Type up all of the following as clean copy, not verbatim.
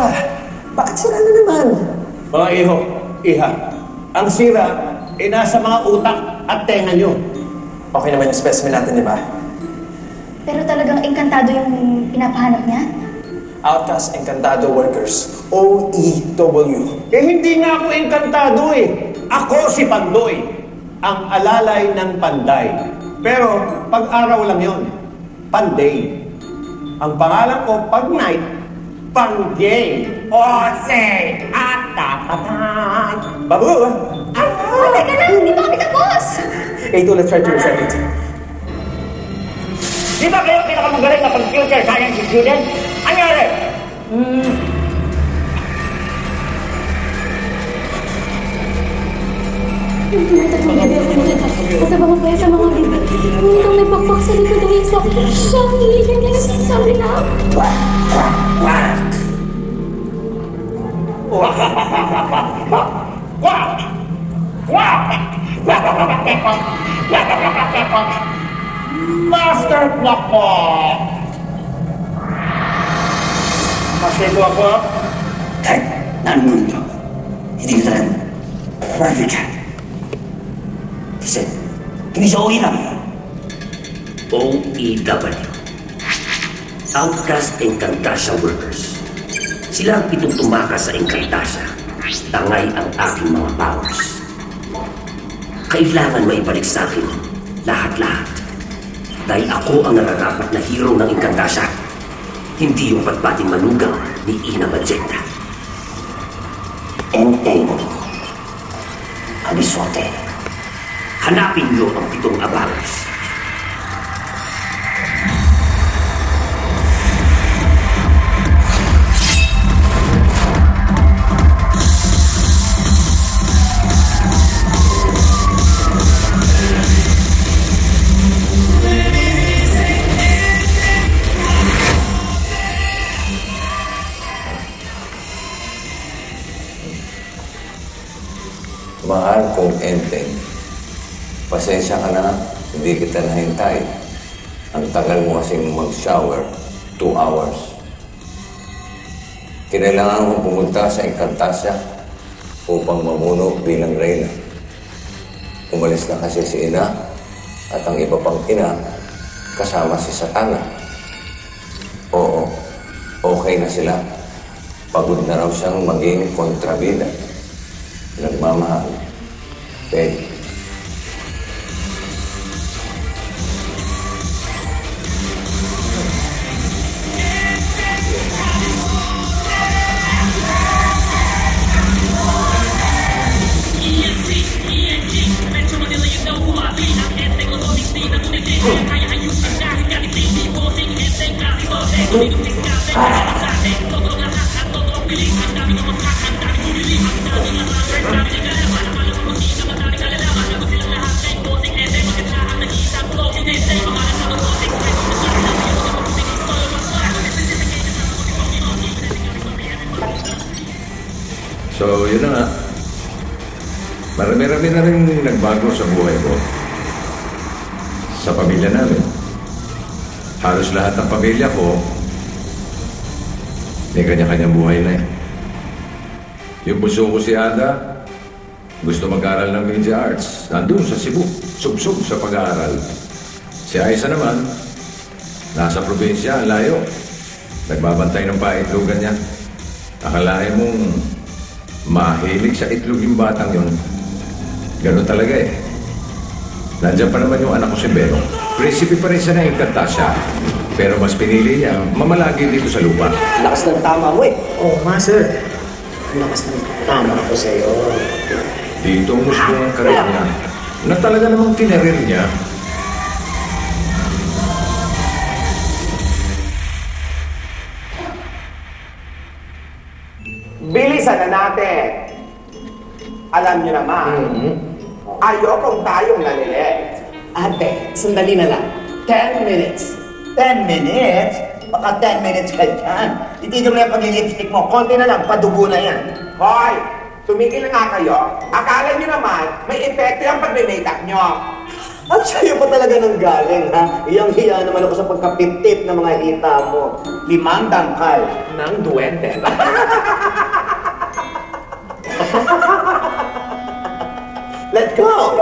ba? Bakit sira na naman? Mga iho, iha, ang sira ay nasa mga utak at tenga nyo. Okay naman yung specimen natin, di ba? Pero talagang engkantado yung pinapahanap niya? Outcast Encantado Workers, OEW. Eh hindi nga ako engkantado eh. Ako si Pandoy, ang alalay ng Panday. Pero pag-araw lang yon, Panday. Ang pangalan ko pag night, Panday. Ose at tapatan. Babu! Teka lang, hindi pa kami tapos! A2, let's try to reset it. Di ba kayo pinakamagaling na computer science student? Anyari? Ito ba mapayat ang mga bibig? Ngunit ang may pakpak sa likod ng isa, siya ang hiligan niya nagsasabi na... Master Plakpo! Masito ako? Kahit anong mundo, hindi ko talagang perfect ka. Kasi, hindi siya OEW. OEW. Outcast Encantasia Workers. Sila ang pitong tumakas sa Encantasia. Tangay ang aking mga powers. Kailangan maibalik sa akin lahat-lahat. Dahil ako ang nararapat na hero ng Encantasia. Hindi yung patpating manugang ni Ina Magenta. Enteng. Abisote. Hanapin niyo ang pitong abalos. Mahal kong Enteng, pasensya ka na, hindi kita nahintay. Ang tagal mo kasing mag-shower, 2 hours. Kinailangan kong pumunta sa Encantasia upang mamuno bilang reyna. Umalis na kasi si Ina at ang iba pang ina kasama si Satana. Oo, okay na sila. Pagod na raw siyang maging kontrabida. Nagmamahal. Peg. So, yun na nga. Marami-rami na rin nagbago sa buhay ko. Sa pamilya namin. Halos lahat ng pamilya ko, may kanya-kanyang buhay na eh. Yung puso ko si Ada, gusto mag-aral ng media arts. Nandun sa Cebu, sub-sub sa pag-aaral. Si Aiza naman, nasa probinsya, ang layo. Nagbabantay ng paitlogan niya. Akalain mong mahilig sa itlog yung batang yun. Ganun talaga eh. Nandiyan pa naman yung anak ko si Bero. Prinsipe pa rin siya ng Encantasia. Pero mas pinili niya mamalagi dito sa lupa. Lakas ng tama mo eh. Oo nga, sir. Lakas ng tama ko sa'yo. Dito ang musbong ang karir niya. Na talaga namang tinarir niya. Bilisan na natin. Alam niyo naman, ayokong tayong lalili. Ate, sandali na lang. 10 minutes. 10 minutes? Baka 10 minutes ka dyan. Itigil mo yung pag-lipstick mo. Konti na lang, padugo na yan. Hoy, tumigil na nga kayo. Akala niyo naman, may epekto yung pagme-makeup niyo. At sa'yo pa talaga nang galing, ha? Iyang-hiya naman ako sa pagkapitip ng mga hita mo. 5 dangkal. Ng duwende. Let's go!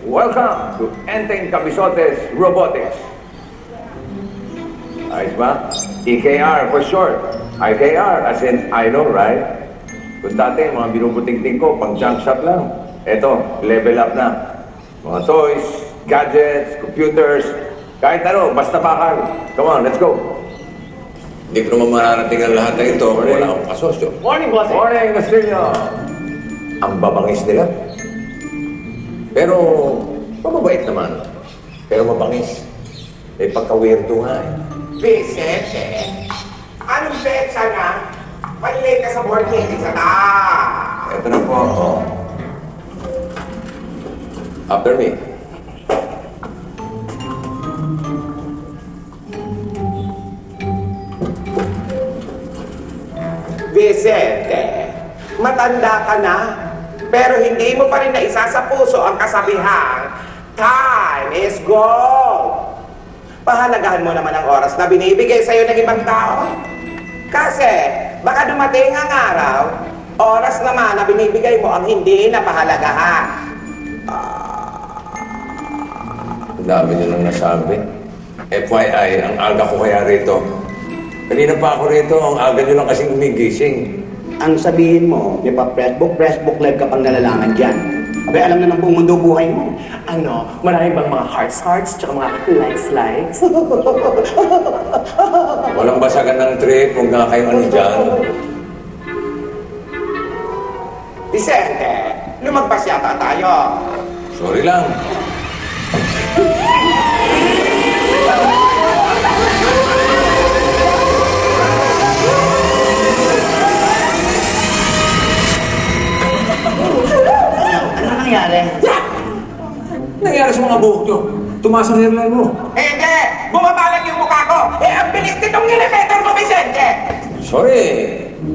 Welcome to Enteng Cabizotes Robotics. Ayos ba? EKR for short. IKR as in I know, right? Kung dati, mga binubuting-ting ko, pang junk shop lang. Eto, level up na. Mga toys, gadgets, computers, kahit ano, basta bakal. Come on, let's go. Hindi ko naman mararating ang lahat ng ito. Wala akong kasosyo. Morning, boss. Morning, Castillo. Ang babangis nila. Pero, mababait naman. Pero mabangis. May pagka-weirdo nga eh. Vicente, anong betsa na? Malilate ka sa board meeting sa taas. Ito na po. Oh. After me. Vicente, matanda ka na, pero hindi mo pa rin naisa sa puso ang kasabihang, time is gold. Pahalagahan mo naman ang oras na binibigay sa'yo ng ibang tao. Kasi, baka dumating ang araw, oras naman na binibigay mo ang hindi na pahalagahan. Ang dami nyo nang nasabi. FYI, ang aga ko kaya rito. Kanina pa ako rito, ang aga nyo lang kasing umigising. Ang sabihin mo, di ba, pressbook live ka pang nalalaman dyan. Abay, alam na ng buong mundo buhay mo. Ano, marami bang mga hearts, tsaka mga likes? Walang basagan ng trip kung nga kayo ano dyan. Vicente, lumagpas yata tayo. Sorry lang. Ano nangyari? Nangyari sa mga buhok nyo. Tumaas ang hairline mo. Hindi! Bumaba lang yung mukha ko! Ang bilis nitong elevator mo, Vicente! Sorry.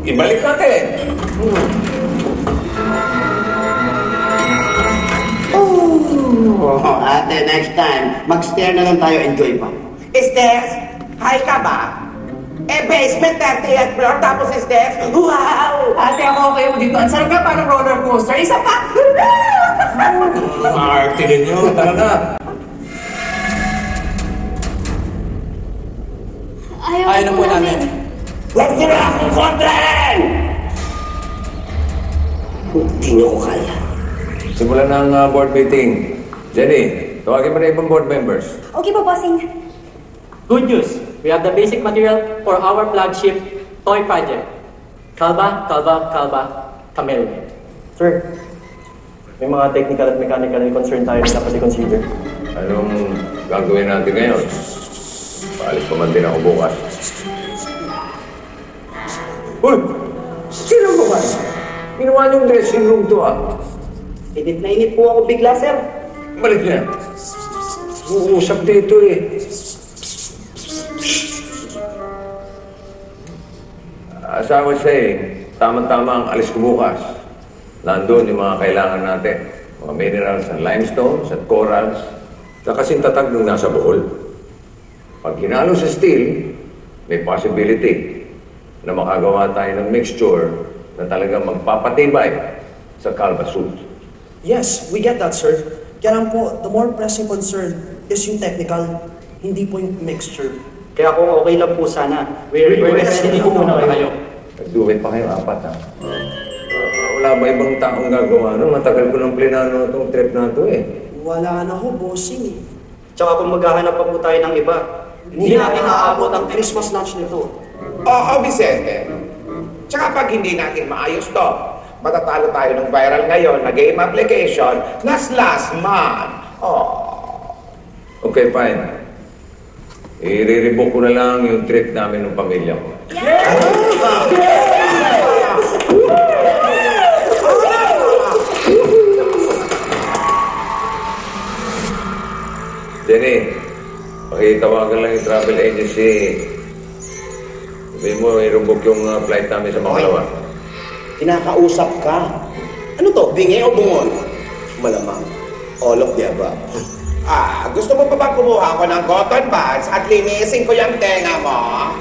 Ibalik natin. Oh, ate, next time, mag-stare na lang tayo, enjoy pa. Estes, hi ka ba? Basement 30th floor, tapos Estes, wow! Ate, ako okay mo dito. Ang sarap nga parang roller coaster. Isa pa! Arte ninyo. Tara na. Ayaw na po namin. Huwag niyo na akong kontrahin! Hindi niyo ko kaya. Simulan ng board meeting. Jenny, tawagin mo na ibang board members. Okay po, bossing. Good news! We have the basic material for our flagship toy project. Kalba, Camel. Sir, may mga technical at mechanical concern tayo na dapat i-consider. Anong gagawin natin ngayon? Paalis pa man din ako bukas. Uy! Sino ba ba? Ginawa niyong dressing room to Init na init po ako bigla, sir. Balik niya. Uusap dito eh. As I was saying, tama-tama ang alis ko bukas. Nandun yung mga kailangan natin. Mga minerals and limestones at corals. Na kasing tatag nung nasa Bohol. Pag hinalo sa steel, may possibility na makagawa tayo ng mixture na talagang magpapatibay sa Calva suit. Yes, we get that, sir. Kaya lang po, the more pressing concern is yung technical, hindi po yung mixture. Kaya kung okay lang po sana, we're ready po muna kayo. Nag-do it pa kayo, 4 ha? Wala ba ibang taong gagawa nun? Matagal ko ng plinano itong trip na ito eh. Wala na ho, bossing eh. Tsaka kung maghahanap pa po tayo ng iba, Hindi natin naaabot ang Christmas lunch nito. Oo, Vicente. Tsaka pag hindi natin maayos to, matatalo tayo ng viral ngayon na game application na Slash Man. Oh. Okay, fine. I-rebook ko na lang yung trip namin ng pamilya ko. Jenny, pakitawagan lang yung travel agency. Sabihin mo, i-rebook yung flight namin sa Makalawa. Kinakausap ka. Ano to? Bingi o bungol? Malamang. All of the above. Gusto mo pa bang kumuha ko ng cotton buds at linisin ko yung tenga mo?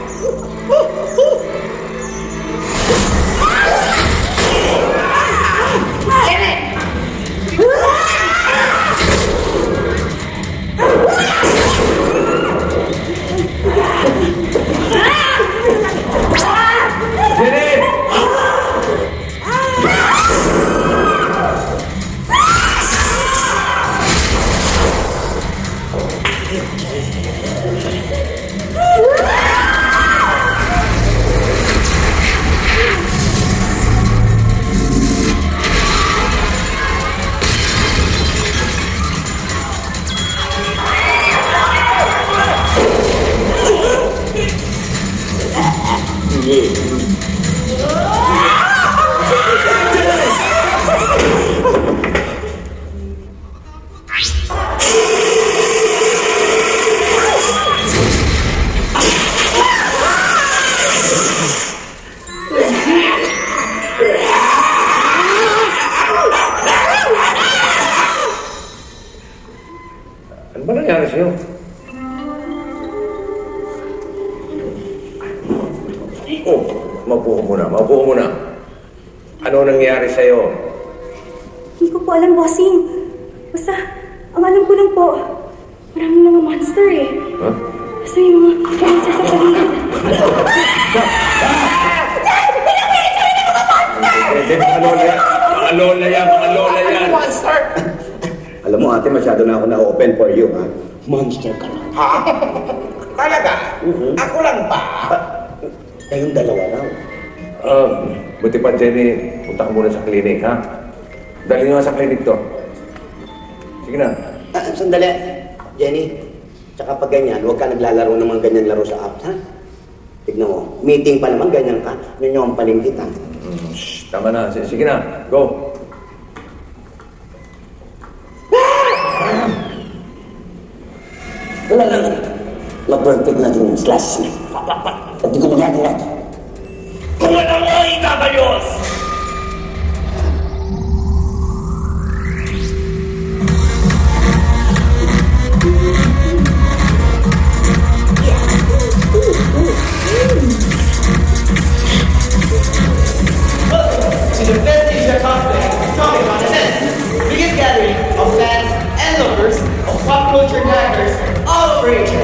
Ano ba nangyari sa'yo? Oh, maupo ka muna. Ano nangyari sa'yo? Hindi ko po alam, bossing. Basta, ang alam ko lang po, maraming mga monster eh. Huh? Basta yung mga monster sa paligid. Mga lola yan. Monster! Alam mo ate, masyado na ako na-open for you, ha? Monster ka lang. Ha? Talaga? Ako lang ba? Kayong dalawa lang. Buti pa, Jenny, punta ka muna sa klinik, ha? Dali nyo nga sa klinik to. Sige na. Sandali. Jenny, tsaka pag ganyan, huwag ka naglalaro ng mga ganyan laro sa apps, ha? Tignan mo, meeting pa naman, ganyan ka. Yun yung palinggit, ha? Tama na. Sige na. Go. Wala lang. Ma-perfect natin yung slash na. At di ko magagawa ito. Kung ano mo itagayos! To the 50th cosplay Comic Con event, biggest gathering of fans and lovers of pop culture characters all over Asia.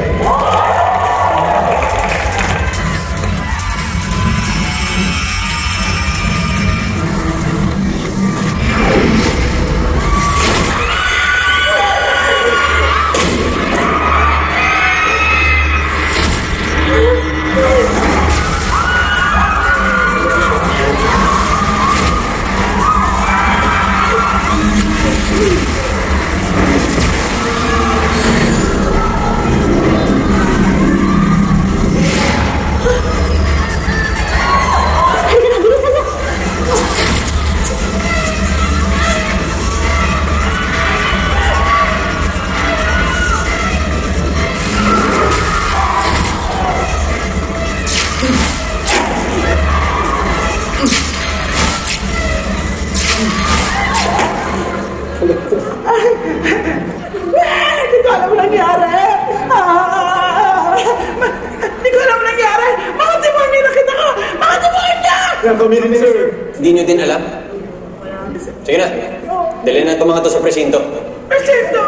Hindi ko alam nangyari! Hindi ko alam nangyari! Mga demonyo na kita ko! Mga demonyo! Sir, hindi nyo din alam? Sige na, dali na itong mga to sa presinto. Presinto!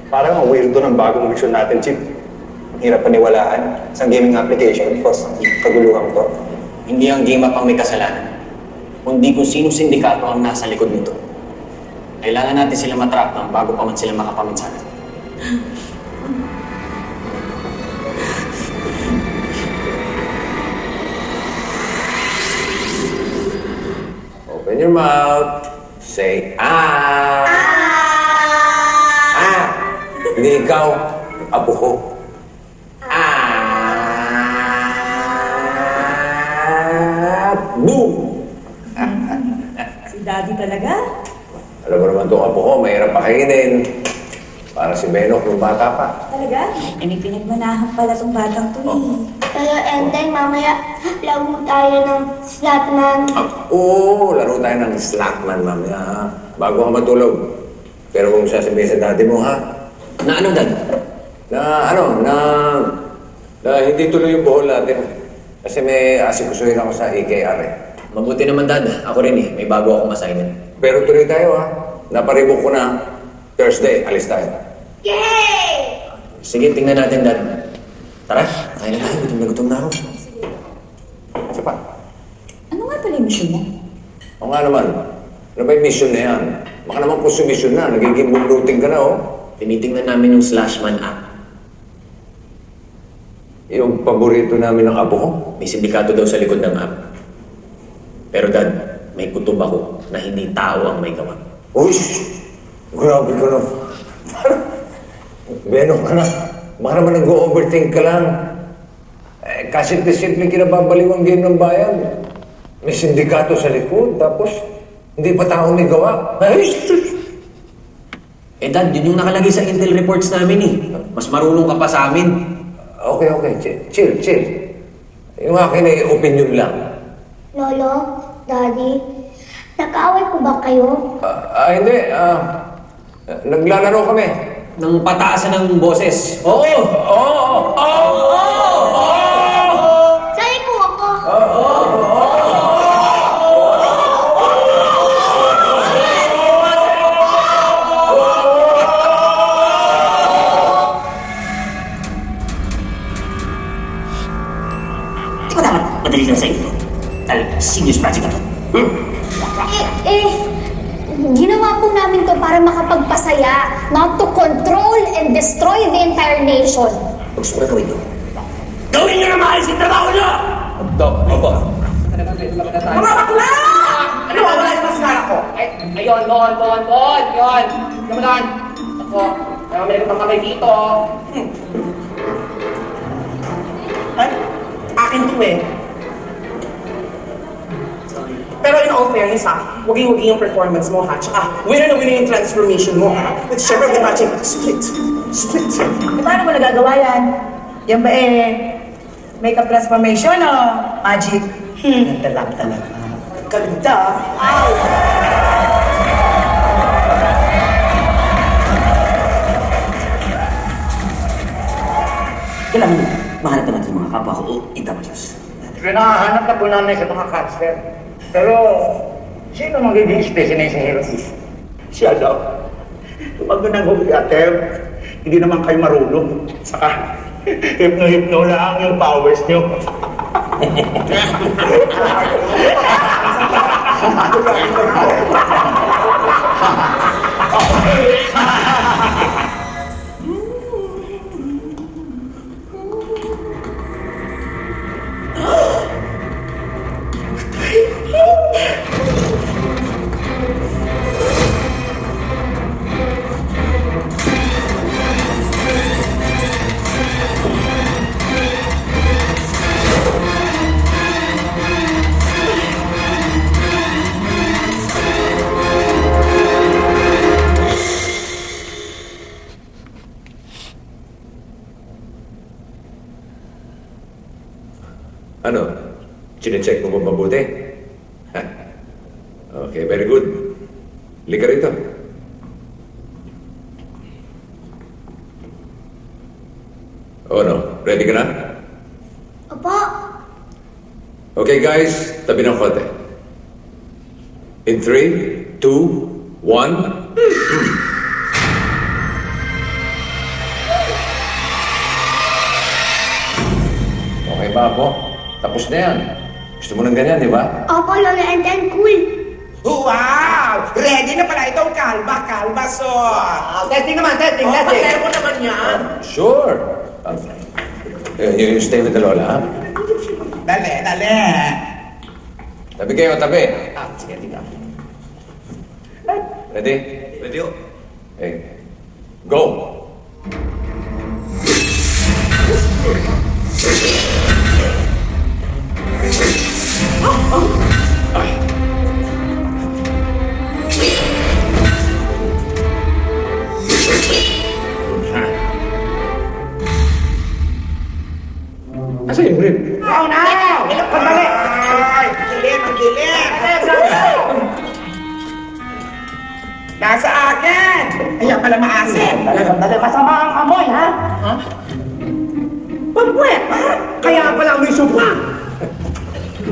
Parang ang weirdo ng bagong mission natin, Chip. Ang hirap paniwalaan. Isang gaming application, tapos ang kaguluhan to. Hindi ang game up ang may kasalanan, kundi kung sino sindikato ang nasa likod nito. Kailangan natin sila matrap ng bago pa man sila makapaminsan. Open your mouth. Say, ah! Ah! Hindi ikaw, apo ko. Ah! Daddy talaga? Alam mo naman itong apo ko, mahirap pakainin. Para si Benok nung bata pa. Talaga? Eh, may pinagmanahan pala tong batang to Pero Enteng, mamaya laro tayo ng Slotman. Oo, laro tayo ng Slotman mamaya ha. Bago ka matulog. Pero kung sasabihin sa daddy mo ha. Na ano, Dad? Na hindi tuloy yung buhol natin. Kasi may asikusuhin ako sa EKR eh. Mabuti naman, Dad. Ako rin eh. May bago akong assignment. Pero tuloy tayo ha. Naparibok ko na. Thursday, alis tayo. Yay! Sige, tingnan natin, Dad. Tara, kain na tayo. Gutom na ako. Isa pa. Ano nga pala yung mission mo? O nga naman. Ano ba yung mission na yan? Baka naman consumption na. Nagiging bumluting ka na oh. Tinitingnan namin yung Slashman app. Yung paborito namin ng apo ko. May sindikato daw sa likod ng app. Pero Dad, may kutob ako na hindi tao ang may gawa. Uy! Grabe ka na. Benok ka na. Baka naman nag-overthink ka lang. Eh, kasimple-simple kinababaliw ang game ng bayan. May sindikato sa likod, tapos hindi pa tao may gawa. Ay, Eh Dad, yun yung nakalagay sa Intel reports namin eh. Mas marunong ka pa sa amin. Okay. Chill. Yung akin ay opinion lang. Lolo, Daddy, nag-aaway po ba kayo? Hindi. Naglalaro kami. Nang pataasan ng boses. Oo! Sali po ako! Di ba dapat madali lang sa inyo? Serious project na to. Ginawa po namin to para makapagpasaya, not to control and destroy the entire nation. Gusto mo na gawin to? Gawin nyo na maayos yung trabaho nyo! Opo. Mga bakla! Ano wala yung mascara ko? Ayun, doon. Yun. Naman. Ako, meron pang kamay dito. Ay, akin to eh. Pero in all fairness ha, waging-waging yung performance mo ha. Tsaka winner na winner yung transformation mo ha. With syempre with matching split. Paano mo nagagawa yan? Yan ba makeup transformation o magic? Ganda lang talaga. Ganda. Kailangan mahanap naman sa mga kapwa ko o EWs. Pinahanap na po namin sa mga catcher. Pero, sino magiging specialist sa heroes? Siya daw. Kapag nag-umiatev, hindi naman kayo marunong. Saka, hipno-hipno lang yung powers nyo. Ano? Chinecheck mo ba mabuti? Ha? Okay, very good. Lika rito. Oh no, ready ka na? Opo. Okay guys, tabi ng konti. In 3, 2, 1... Okay ba ako? Tapos na yan. Gusto mo ng ganyan, di ba? Opo, Lolo Enteng, cool. Wow! Ready na pala itong kalba so. Testing. Patay mo naman yan. Sure. You stay with the Lola, ha? Dali. Tabi kayo, tabi. Sige, tingnan. Ready? Ready ho. Okay. Go! pala maasim. Dali, masama ang amoy, ha? Pagwet, ha? Kaya pala may supa.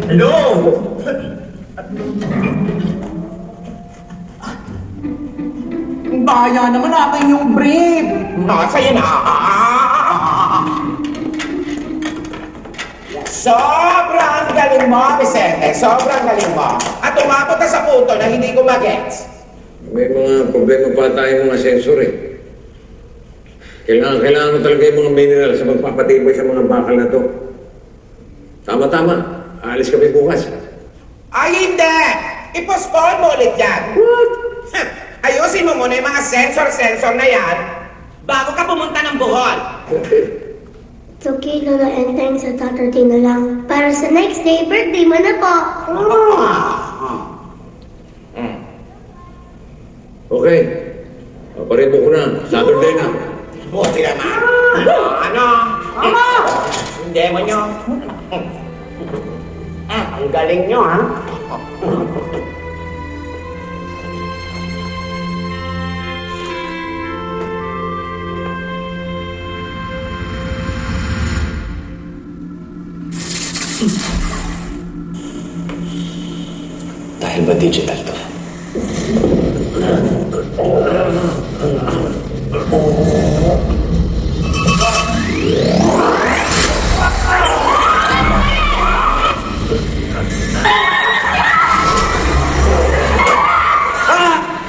Hello? Baya naman akin yung brief. Sa'yo na. Sobrang galing mo, Vicente. Sobrang galing mo. At umabot na sa punto na hindi ko mag-gets. May mga problema pa tayong mga sensor eh. Kailangan mo talaga yung mga mineral sa magpapatibay sa mga bakal na to. Tama-tama. Aalis kami bukas. Ay, hindi! I-postpone mo ulit yan. What? Ayusin mo muna yung mga sensor-sensor na yan bago ka pumunta ng Bohol. It's okay, Lola Enteng, sa Saturday na lang. Para sa next day, birthday mo na po. Okay. Paparin mo ko na. Saturday na. Buti naman. Ano? Mama! Yung demo nyo. Ang galing nyo, ha? Dahil ba digital to?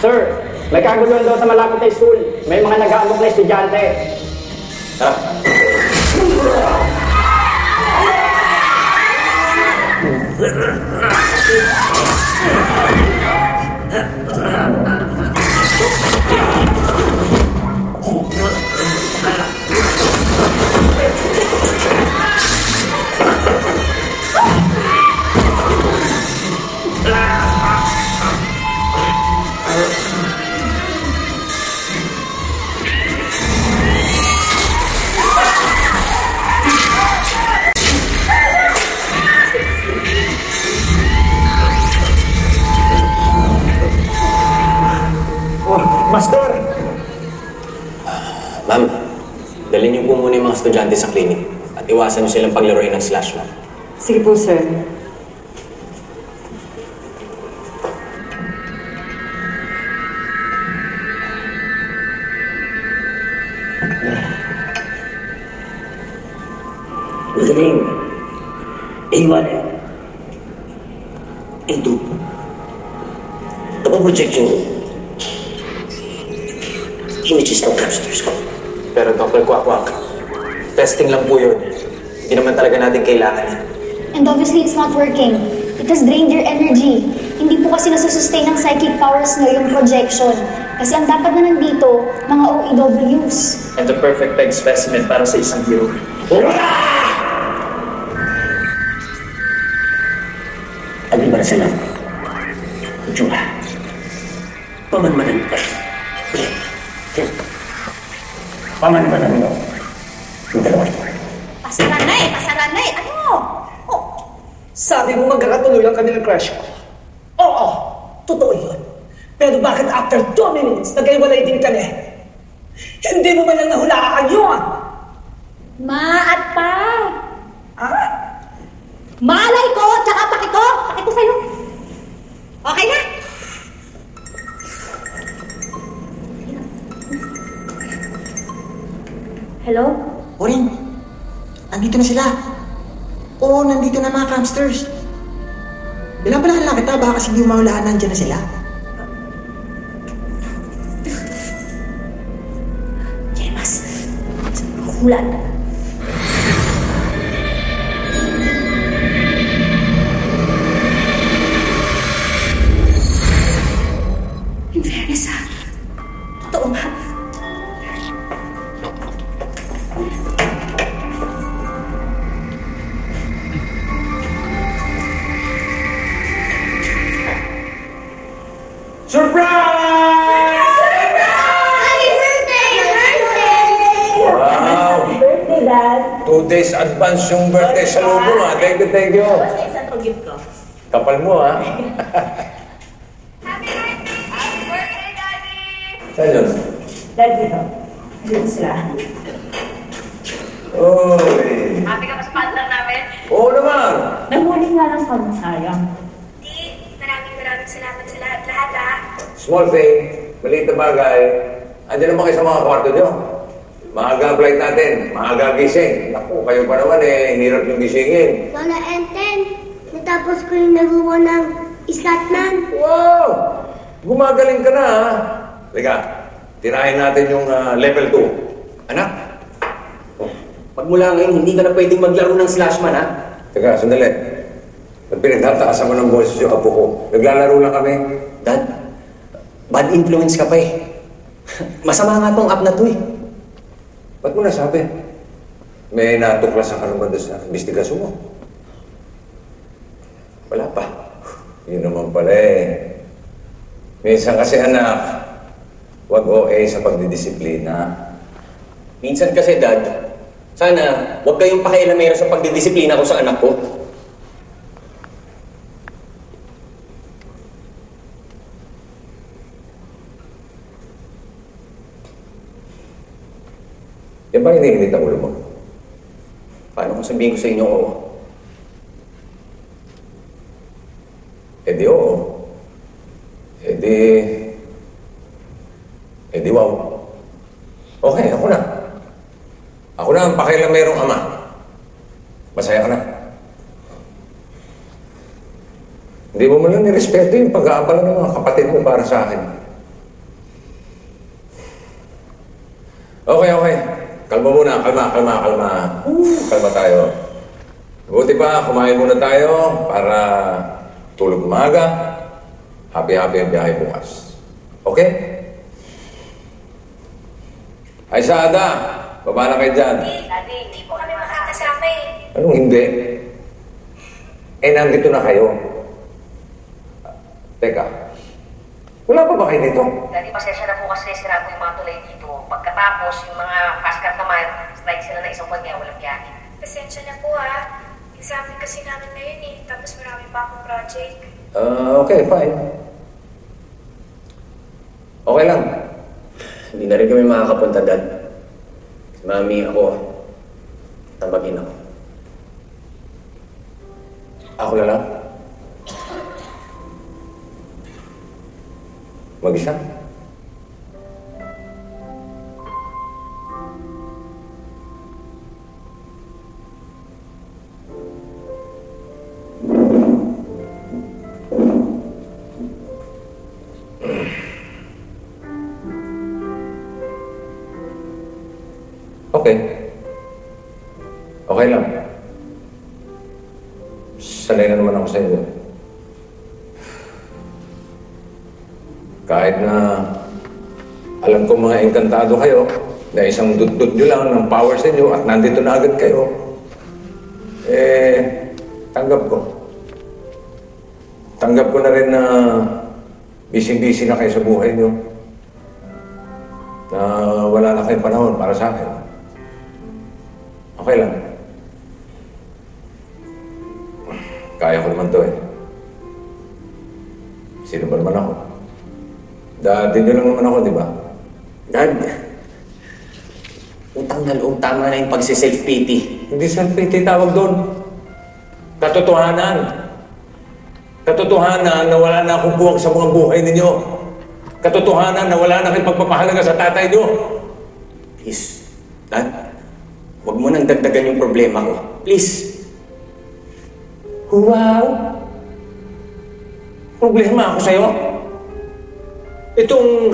Sir, may kaguluhan daw sa malapit na school. May mga nag-aalok na estudyante. Tara. Master! Ma'am, dalhin niyo po muna yung mga estudyante sa clinic at iwasan niyo silang paglaruin ng slash, ma'am. Sige po, sir. Magaling. A1, A2. Napaproject yung images ng capsters ko. Pero Dr. Kwakwak, testing lang po yun. Hindi naman talaga natin kailangan yan. And obviously, it's not working. It has drained your energy. Hindi po kasi nasusustain ng psychic powers nyo yung projection. Kasi ang dapat na nandito, mga OEWs. And the perfect peg specimen para sa isang hero. Ano ba na sila? Itsura. Pamanmanan pa. Pamanmanan mo. Yung dalawa. Pasaranay! Pasaranay! Ano? Oh, Sabi mo magkakatuloy lang kami ng crush ko. Oo, totoo yun. Pero bakit after 2 minutes, nagkaiwalay din kami? Hindi mo man lang nahulaan yun! Ma at pa! Ah? Malay ko! Tsaka paki ko! Paki ko sa'yo! Okay na? Hello? Orin, nandito na sila. Oo, nandito na mga campsters. Bilang-bilangan lang kita, baka kasi hindi mahulaan, nandiyan na sila. Jemas, hulan. In fairness ha, totoo nga. Surprise! Happy birthday! Wow! Birthday, Dad. 2 days advance yung birthday sa lubo ha. Thank you, thank you. Basta isang gift ko. Kapal mo ha. Happy birthday, Daddy! Saan yun? Dad, dito. Dito sila. Oy! Happy ka pa sa partner namin? Oo naman! Nahuli nga lang sa sayang. Maraming salamat sa lahat ha. Small thing, maliit na bagay. Andiyan naman kayo sa mga kwarto nyo. Maaga ang flight natin, maaga gising. Naku, kayo pa naman hirap yung gisingin. Lola Enten, natapos ko yung naruwa ng Scotland. Wow! Gumagaling ka na, ha? Liga, tirahin natin yung level 2. Anak, magmula ngayon, hindi ka na pwedeng maglaro ng slashman, ha? Teka, sandali. Ba't pinagtataasan mo ng boses yung apo ko? Naglalaro lang kami. Dad, bad influence ka pa eh. Masama nga tong app na to eh. Ba't mo nasabi? May natuklasan ka naman doon sa investigasyon mo. Wala pa. Yun naman pala eh. Minsan kasi anak, huwag OA sa pagdidisiplina. Minsan kasi, Dad, sana huwag kayong pakialamero sa pagdidisiplina ko sa anak ko. Yan ba hinihinit ang ulo mo? Paano kung sabihin ko sa inyo oo? Eh di oo. Eh di wow. Okay, ako na. Ako na ang pakialamerong ama. Masaya ka na. Hindi mo man lang nirespeto yung pag-aabala ng mga kapatid mo para sa akin. Okay. Kalma muna, kalma. Kalma tayo. Buti pa, kumain muna tayo para tulog umaga. Happy ang biyahe bukas. Okay? Ay, Sada, baba na kayo dyan. Daddy, hindi po kami makakasama eh. Anong hindi? Eh, nandito na kayo. Teka, wala pa ba kayo dito? Daddy, pasensya na po kasi sira ko yung mga tulay dito. Pagkatapos, yung mga fast cut naman, slide sila na isang buwan kaya walang biyahe. Pasensya na po ha. Examen kasi namin ngayon eh. Tapos marami pa akong project. Okay, fine. Okay lang. Hindi na rin kami makakapunta, Dad. Si Mami, ako, tabagin ako. Ako na lang. Mag-isa? Okay. Okay lang. Sanay na naman ako sa inyo. Kahit na alam ko mga engkantado kayo, na isang dudut nyo lang ng power sa inyo at nandito na agad kayo, tanggap ko. Tanggap ko na rin na busy-busy na kayo sa buhay nyo. Na wala na kayong panahon para sa akin. Okay lang. Kaya ko naman to eh. Sino ba naman ako? Dati nyo lang naman ako, di ba? Dad, utang na loob, tama na yung pagsi-self-pity. Hindi self-pity tawag doon. Katotohanan. Katotohanan na wala na akong buwag sa mga buhay ninyo. Katotohanan na wala na kayong pagpapahalaga sa tatay nyo. Please, Dad, huwag mo nang dagdagan yung problema ko. Please. Wow! Problema ako sa'yo? Itong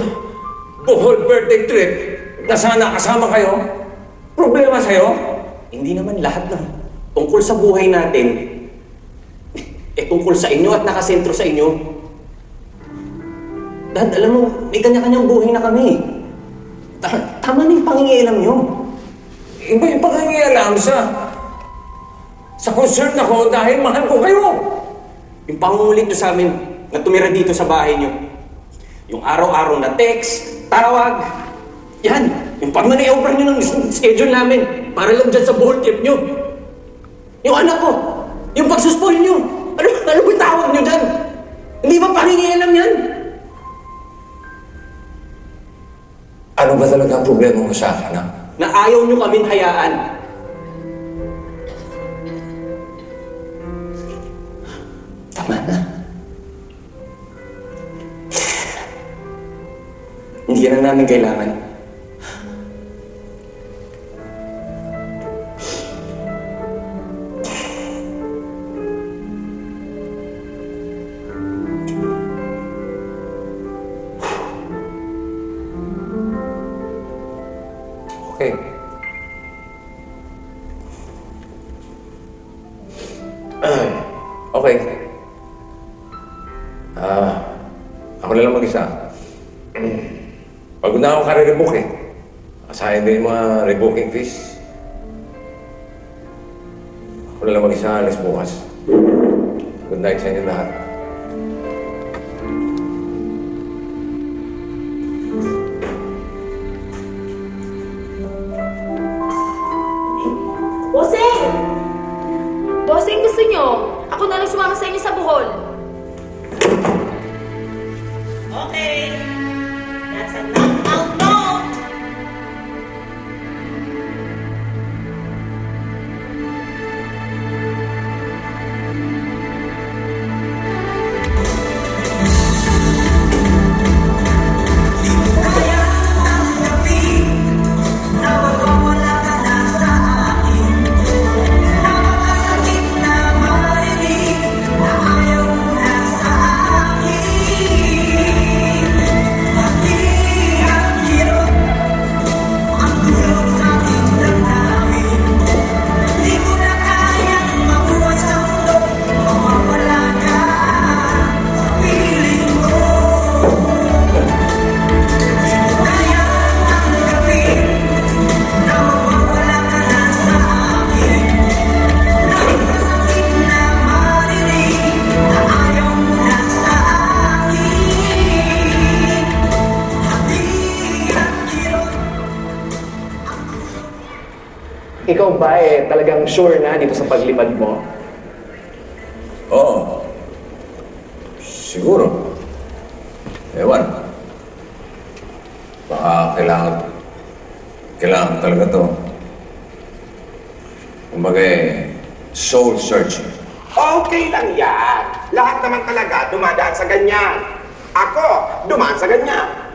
Bohol birthday trip na sana kasama kayo, problema sa'yo? Hindi naman lahat ng tungkol sa buhay natin tungkol sa inyo at nakasentro sa inyo. Dad, alam mo, may kanya-kanyang buhay na kami. Tama na yung pangingialam nyo. Iba yung pangingialam sa concern ako dahil mahal ko kayo. Yung pangungulit nyo sa amin na tumira dito sa bahay nyo. Yung araw-araw na text, tawag. Yan, yung pag-manay-over nyo ng schedule namin para lang dyan sa Bohol trip nyo. Yung anak ko, yung pagsuspoil nyo. Ano ba tawag nyo dyan? Hindi ba pangingialam yan? Ano ba talaga ang problema mo sa akin, ha? Na ayaw nyo kaming hayaan. Tama na. Hindi ka na namin kailangan. Okay. Okay. Ako na lang mag-isa. Pagod na ako kare-rebook eh. Asahin din yung mga rebooking fees. Ako na lang mag-isa, alis bukas. Good night sa inyo lahat. Bossing! Bossing, gusto nyo? Ako na lang sumama sa inyo sa Bohol. Okay. That's a knock-out note. Ikaw ba talagang sure na dito sa paglipad mo? Oo. Siguro. Ewan. Baka kailangan talaga to. Kumbaga soul searching. Okay lang yan. Lahat naman talaga dumadaan sa ganyan. Ako, dumaan sa ganyan.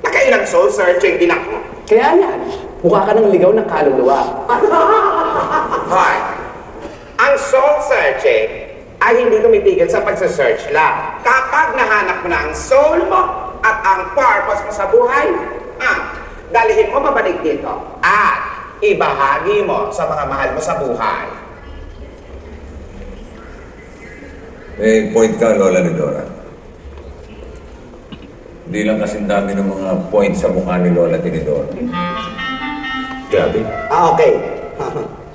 Nakailang soul searching din ako. Kaya yan, mukha ka ng ligaw ng kaluluwa. Hoy, ang soul searching ay hindi tumitigil sa pagsasearch lang. Kapag nahanap mo na ang soul mo at ang purpose mo sa buhay, dalihin mo mabalik dito at ibahagi mo sa mga mahal mo sa buhay. May point ka, Lola ni Dora. Hindi lang kasing dami ng mga point sa mukha ni Lola Tinidora. Grabe. Okay.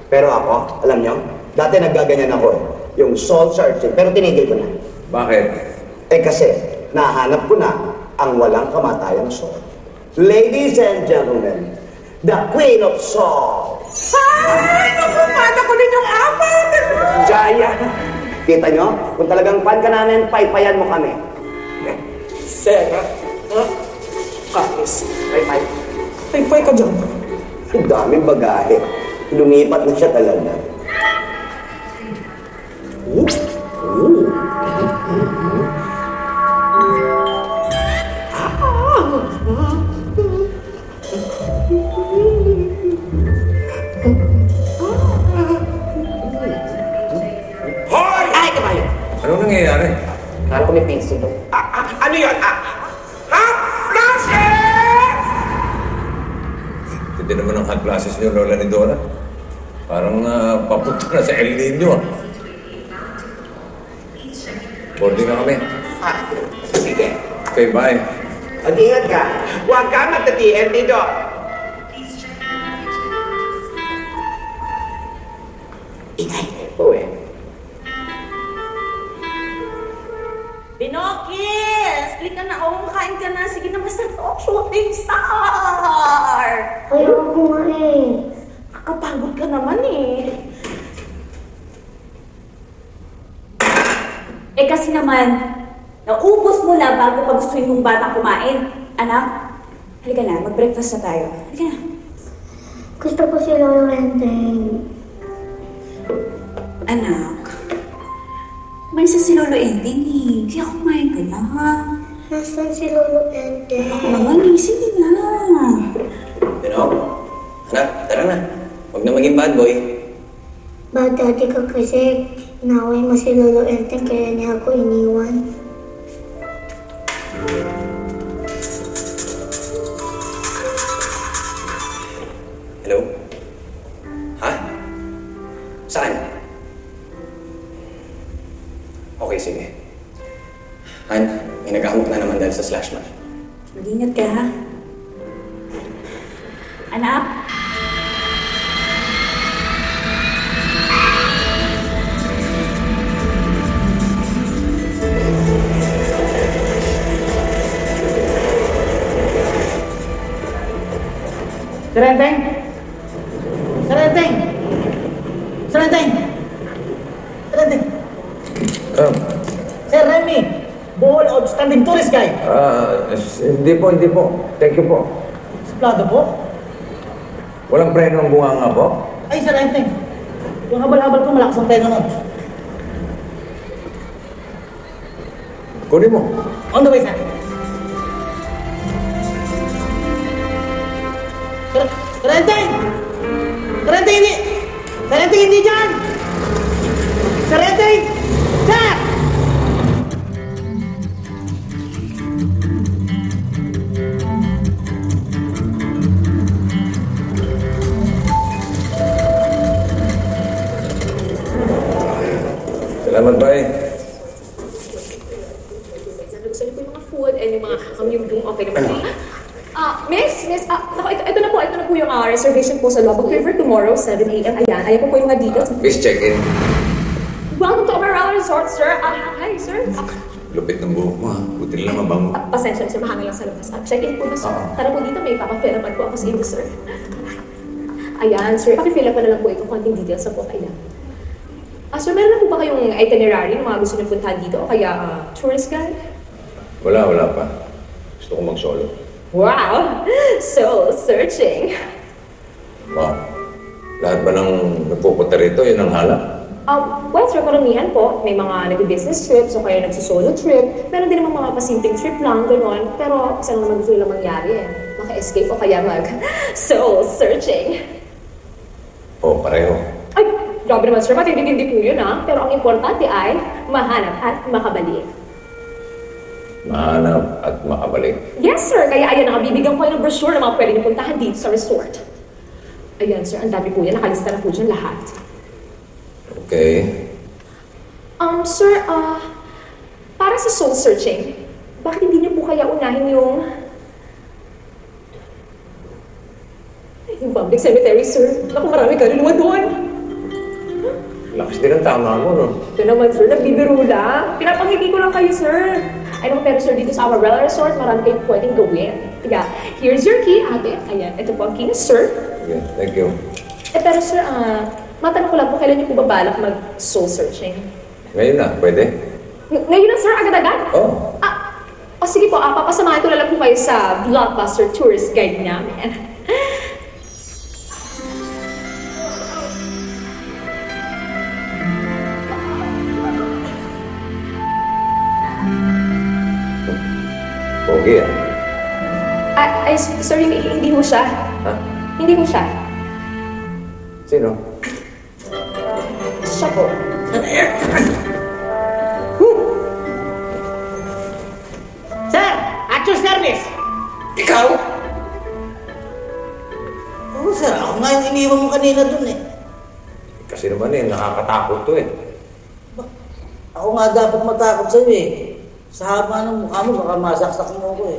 Pero ako, alam nyo, dati naggaganyan ako yung soul searching, pero tinigil ko na. Bakit? Kasi, nahanap ko na ang walang kamatayang soul. Ladies and gentlemen, the Queen of Soul. Ay! Nakumata ko din yung apat! Jaya! Kita nyo? Kung talagang fan ka namin, paypayan mo kami. Sarah. Kapis. Paypay. Paypay ka dyan. Ang daming bagahe. Lumipat na siya talaga. Hoy! Ay, kabayo! Anong nangyayari? Kala ko may pinso to. Ano yun? Hot flashes! Hindi naman ang hot flashes niyo, Lola ni Dora. Parang papunta na sa El Nino. Boarding na kami. Sige. Okay, bye. Mag-ingat ka. Huwag ka magtatiyan dito. Ingay. Oo Pinokis! Click ka na. Oo, kain ka na. Sige na, basta to. Shooting star! Ayoko nga Kakapagod ka naman kasi naman, naubos mo na bago pa gustuin mong batang kumain. Anak, Halika na, mag-breakfast na tayo. Halika na. Gusto ko si Lolo Enteng. Anak, may isa si Lolo Enteng eh. Kaya kumain ka na. Nasaan si Lolo Enteng? Ako naman eh, sige na. Anak, tara na. Huwag na maging bad boy. Bad daddy ka kasi. Inaway mo si Lolo Enteng kaya niya ako iniwan. Hello? Ha? Saan? Okay, sige. Han, may naghahamok na naman dahil sa slash man. Mag-ingat ka ha. Anak? Sir Enteng! Sir Enteng! Sir Enteng! Sir Enteng! Sir Remy! Bohol outstanding tourist guide! Hindi po. Thank you po. Suplado po? Walang preno ang bunganga po? Ay, Sir Enteng! Yung habal-habal ko malakas ang tayo nun. Kunin mo. On the way, sir. Sir Enteng! Sir Enteng, hindi! Sir Enteng, hindi dyan! Sir Enteng! Sir! Salamat, bay. Gusto niyo po yung mga food and yung mga kamyong okay naman. Miss, ito na po yung reservation po sa Lubbock River tomorrow, 7 a.m. Ayan po yung mga details. Please check in. Welcome to Umbrella Resort, sir. Hi, sir. Lupit ng buhok mo ha. Buti nila mabango. Pasensya na, sir. Mahangin lang sa labas. Check-in po na, sir. Tara po dito, may papafill up po ako sa inyo, sir. Ayan, sir. Papafill up na lang po itong konting details sa po. Ayan. Sir, meron na po ba kayong itinerary ng mga gusto niyo puntahan dito o kaya tourist guide? Wala pa. Gusto ko mag-solo. Wow! Soul searching. Wow. Lahat ba ng nagpupunta rito, yun ang halap? Well, sir, karamihan po. May mga nag-business trips o kaya nagsusolo trip. Meron din naman mga pasimpleng trip lang, gano'n. Pero isa lang naman gusto nila mangyari eh. Maka-escape o kaya mag-soul searching. Oo, pareho. Ay, grabe naman, sir. Matindi-tindi po yun, ha? Pero ang importante ay mahanap at makabalik. Mahanap at makabalik. Yes, sir. Kaya ayan, nakabibigyan ko kayo ng brochure na mga pwede niyo puntahan dito sa resort. Ayan, sir. Ang dami po yan. Nakalista na po dyan lahat. Okay. Sir, para sa soul searching, bakit hindi niyo po kaya unahin yung public cemetery, sir? Naku, marami kaluluwa doon. Lakas din ang tama mo, no? Ito naman, sir. Nagbibiro lang. Pinapangiti ko lang kayo, sir. Ay, naku, pero sir, dito sa Umbrella Resort, marami kayong pwedeng gawin. Tiga, here's your key, ate. Ayan, ito po ang key, sir. Okay, thank you. Pero sir, matanong ko lang po, kailan niyo po ba balak mag-soul searching? Ngayon na, pwede? Ngayon na, sir, agad-agad? Oo. Sige po, papasamahan ko na lang po kayo sa Blockbuster Tourist Guide namin. Pogi ah. Ay, sorry, hindi ho siya. Ha? Hindi ho siya. Sino? Siya po. Sir! At your service! Ikaw? Oo, sir. Ako nga yung iniwan mo kanina dun eh. Kasi naman nakakatakot to eh. Ako nga dapat matakot sa'yo eh. Sa haba ng mukha mo, baka masaksak mo ako eh.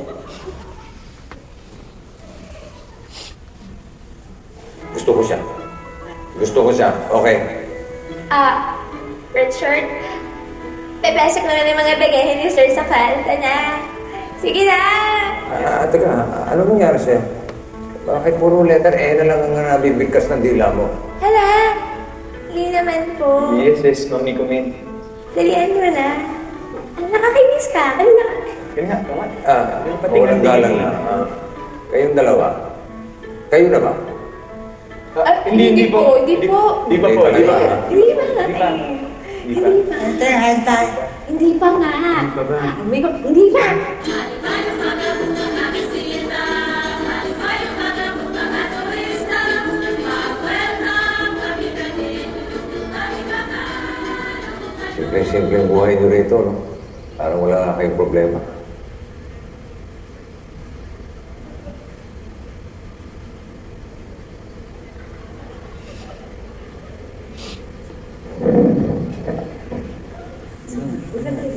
Gusto ko siya. Okay. Richard, pepesok naman yung mga bagahe ni Sir sa falda na. Sige na! Teka, ano nangyari sa'yo? Bakit puro letter E na lang ang nabibigkas ng dila mo? Hala! Hindi naman po. Yes, mami ko min. Dalian mo na. Nakakainis ka. Ano na? Yun nga, tama. Walang galang na. Kayong dalawa. Kayo na ba? Hindi po. Hindi pa. Hindi pa. Hindi pa nga. Hindi pa. Simple ang buhay nyo rito, no? Parang wala nga kayong problema.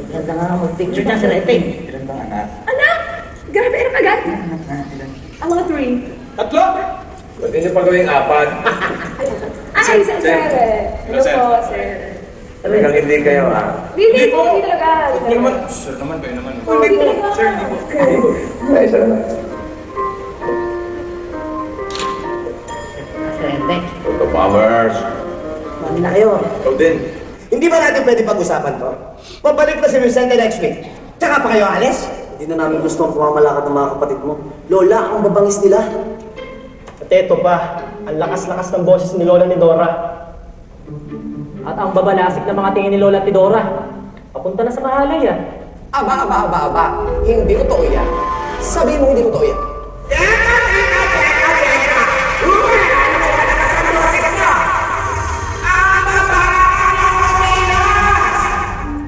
Ganda nga mag-picture niya sa rating. Ilan bang anak? Anak! Grabe, ano agad? Ang mga 3. Tatlo! Pwede nyo pa gawing 4. Ay, sir. Hello po, sir. Talagang hindi kayo, ha? Hindi po, hindi talaga. Hindi naman. Sir naman, kayo naman. Hindi talaga. Sir, hindi po. Ay, isa na. Toto Powers. Mami na kayo. Ikaw din. Hindi ba natin pwede pag-usapan to? Pabalik na si Vicente next week. Tsaka pa kayo alis? Hindi na namin gusto ang pumamalakad ng mga kapatid mo. Lola, ang babangis nila. At eto pa, ang lakas-lakas ng boses ni Lola ni Dora. At ang babalasik ng mga tingin ni Lola Tidora. Papunta na sa mahalay yan. Aba. Hindi totoo yan. Sabihin mo hindi totoo yan.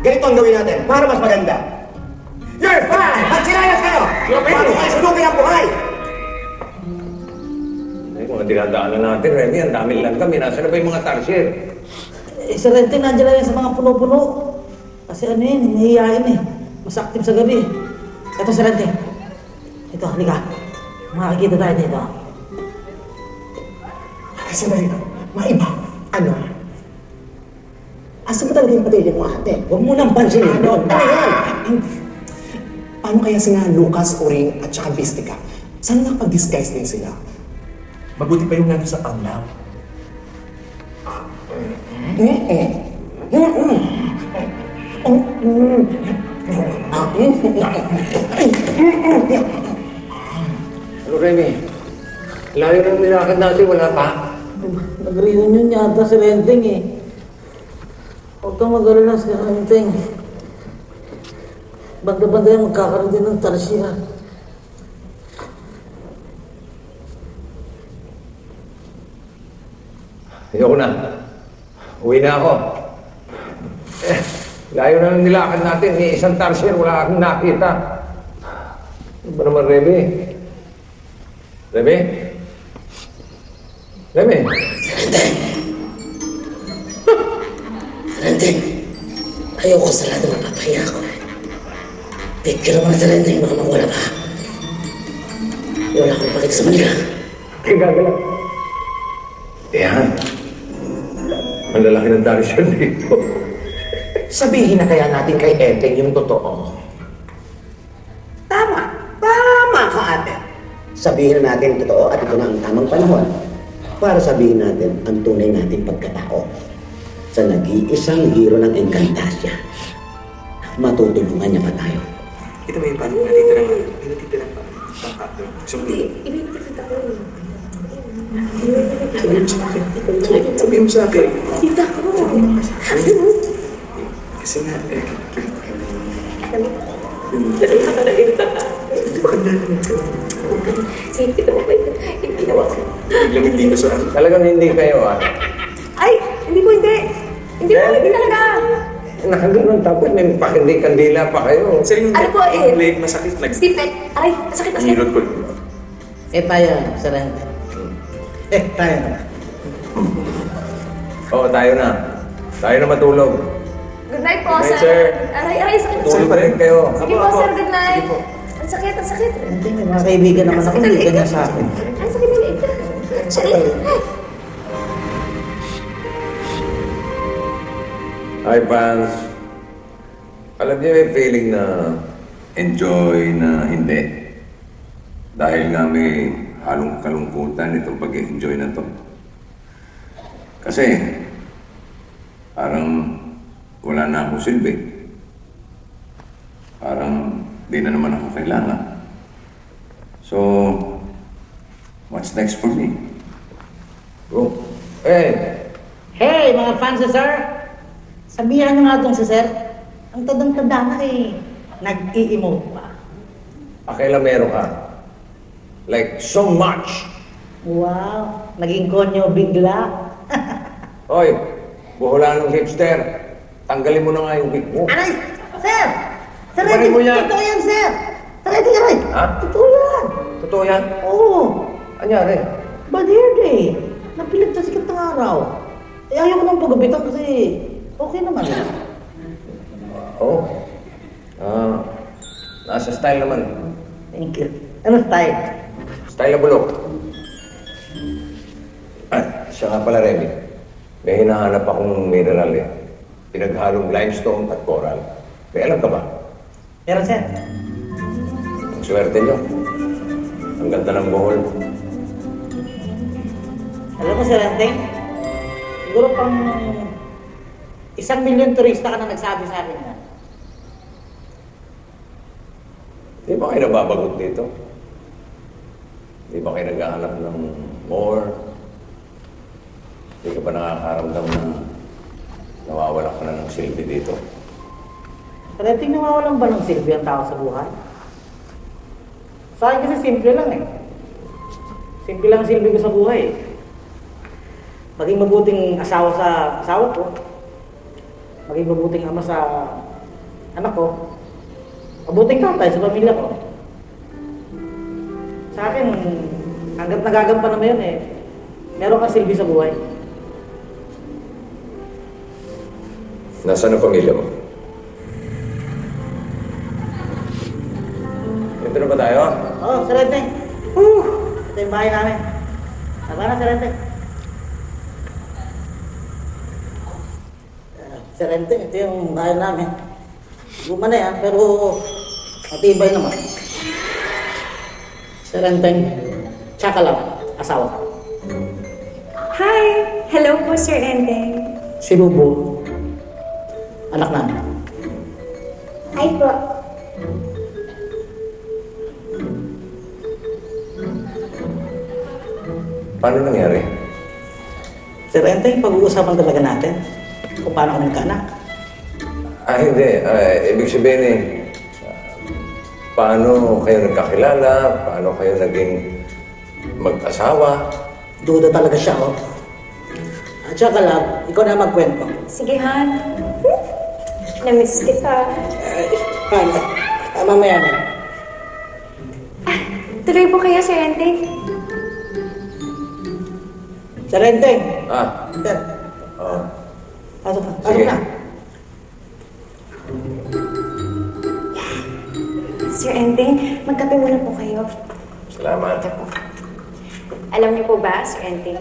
Ganito ang gawin natin para mas maganda. You're fine! Magsinayas kayo! Paano kayo sunugin ang buhay? Ay, mga dinadaanan natin, Remy, ang dami lang kami. Nasaan na ba yung mga tarsier? Si Renting, nandiyan lang yan sa mga puno-puno. Kasi ano yun, nahihiyain eh. Mas active sa gabi. Ito si Renting. Ito, halika. Makikita tayo dito. Kasi maiba. Ano? Asa mo talaga yung pamilya mo, ate? Huwag mo nang pansinin doon. Ano yan? Paano kaya sina Lucas, Oring, at saka Bistica? Sana nakapag-disguise din sila? Mabuti pa yung nandun sa Pangnam. Ano, Remy? Layo ng nilakad natin, wala pa. Nag-reunion yata si Renting eh. Huwag kang mag-alala si Renting. Banda-banda yung magkakaroon din ng tarsiya. Ayoko na. Uwi na ako. Layo na ng nilakad natin. Ni isang tarsier, wala akong nakita. Ano ba naman, Remy? Remy? Remy? Renting, ayoko sarado mapapahiya ako. Picture mo na sa Renting, baka mawala pa. Wala akong pakita sa Manila. Kagagala. Yan. Ang lalaki ng tarsier dito. Sabihin na kaya natin kay Enteng yung totoo. Tama ka, ate. Sabihin na natin yung totoo at ito na ang tamang panahon para sabihin natin ang tunay nating pagkatao sa nag-iisang hero ng Encantasia. Matutulungan niya pa tayo. Ito mo yung paano natitira nga. May natitira pa. Baka doon. Ibinigit ako. Sabihin mo sa akin. Tita ko. Kasi nga, Sige, kita mo ba yun? Ginawa ko. lamig dito sa akin. Talagang hindi kayo, ah. Ay, hindi po, hindi. Hindi po, hindi talaga. Nakaganon tapos may pakindi-kandila pa kayo. Ano po eh? Leg, masakit. Steve, aray, masakit. Nilot ko. Tayo, sa Renting. Tayo na. Oo, tayo na. Tayo na matulog. Good night po, Good night, sir. sir. Aray, sakit. Tulog pa rin kayo. Sige po, sir, good night. Ang sakit, ang sakit. Renting, may mga kaibigan naman ako, hindi ganyan sa akin. Ang sakit ng liit. Sakit. Hi, fans. Alam niyo may feeling na enjoy na hindi. Dahil nga may halong kalungkutan itong pag-enjoy na to. Kasi, parang wala na akong silbi. Parang di na naman ako kailangan. So, What's next for me? Go. Hey! Hey, mga fans sir! Sabihan nyo nga itong si sir. Ang tadang-tanda na nag-i-emote pa. Pakilamero ka. Like, so much. Wow, naging konyo bigla. Hoy, buhula ng hipster. Tanggalin mo na nga yung wig mo. Aray! Sir! Sir, Kumain mo yan. totoo yan, sir! Sir, aray! Ha? Totoo yan! Totoo yan? Oo! Anyari? Bad hair day! Napilit sa sikat ng araw. Eh, ayaw ko nang pagabitan kasi okay naman. Oo. Nasa style naman. Thank you. Ano style? Style na bulok. Siya nga pala, Remy. May hinahanap akong mineral eh. Pinaghalong limestone at coral. May alam ka ba? Meron, sir. Ang swerte nyo. Ang ganda ng buhol. Alam mo, Sir Enteng, siguro pang 1,000,000 turista ka na nagsabi sa akin na. Di ba kayo nababagot dito? Di ba kayo naghahanap ng more? Di ka ba nakakaramdam na nawawala ka na ng silbi dito? Sir Enteng, nawawalan ba ng silbi ang tao sa buhay? Sa akin kasi simple lang eh. Simple lang ang silbi ko sa buhay eh. Maging mabuting asawa sa asawa ko. Maging mabuting ama sa anak ko. Mabuting tatay sa pamilya ko. Sa akin, hanggat nagagampan naman yun eh, meron kang silbi sa buhay. Nasaan ang pamilya mo? Ito na ba tayo? Oo, Sir Enteng. Ito yung bahay namin. Tama na, Sir Enteng. Sir Enteng, ito yung bahay namin. Luma na yan, pero matibay naman. Sir Enteng, tsaka lang, asawa. Hi! Hello po, Sir Enteng. Si Bubu, anak namin. Hi po. Paano nangyari? Sir Enteng, pag-uusapan talaga natin kung paano kami nagkaanak. Hindi. Ibig sabihin eh, paano kayo nagkakilala? Paano kayo naging mag-asawa? Duda talaga siya, oh. At saka lang, ikaw na magkwento. Sige, Han. Namiss kita. Paano? Mamaya na. Tuloy po kayo, Sir Enteng. Sir Enteng! Sir. Oo. Pasok na. Sige. Pasok na. Sir Enteng, magkape muna po kayo. Salamat. Alam niyo po ba, Sir Enteng,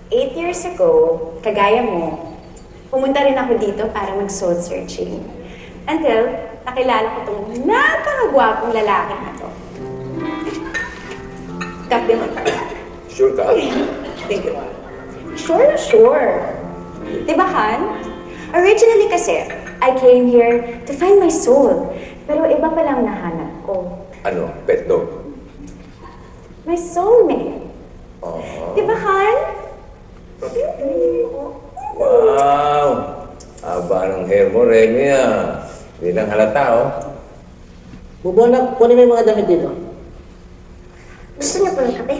8 years ago, kagaya mo, pumunta rin ako dito para mag-soul searching. Until, nakilala ko itong napakagwapong lalaki na to. Kape mo. Sure ka? Thank you. Sure na sure. Diba, Han? Originally kasi, I came here to find my soul. Pero iba pa lang nahanap ko. Ano? Pet dog? My soulmate. Diba, Han? Wow! Aba ng hair mo, Remy ah. Hindi lang halata, oh. Bubuanak, kunin mo yung mga damit dito. Gusto niyo po ng kape?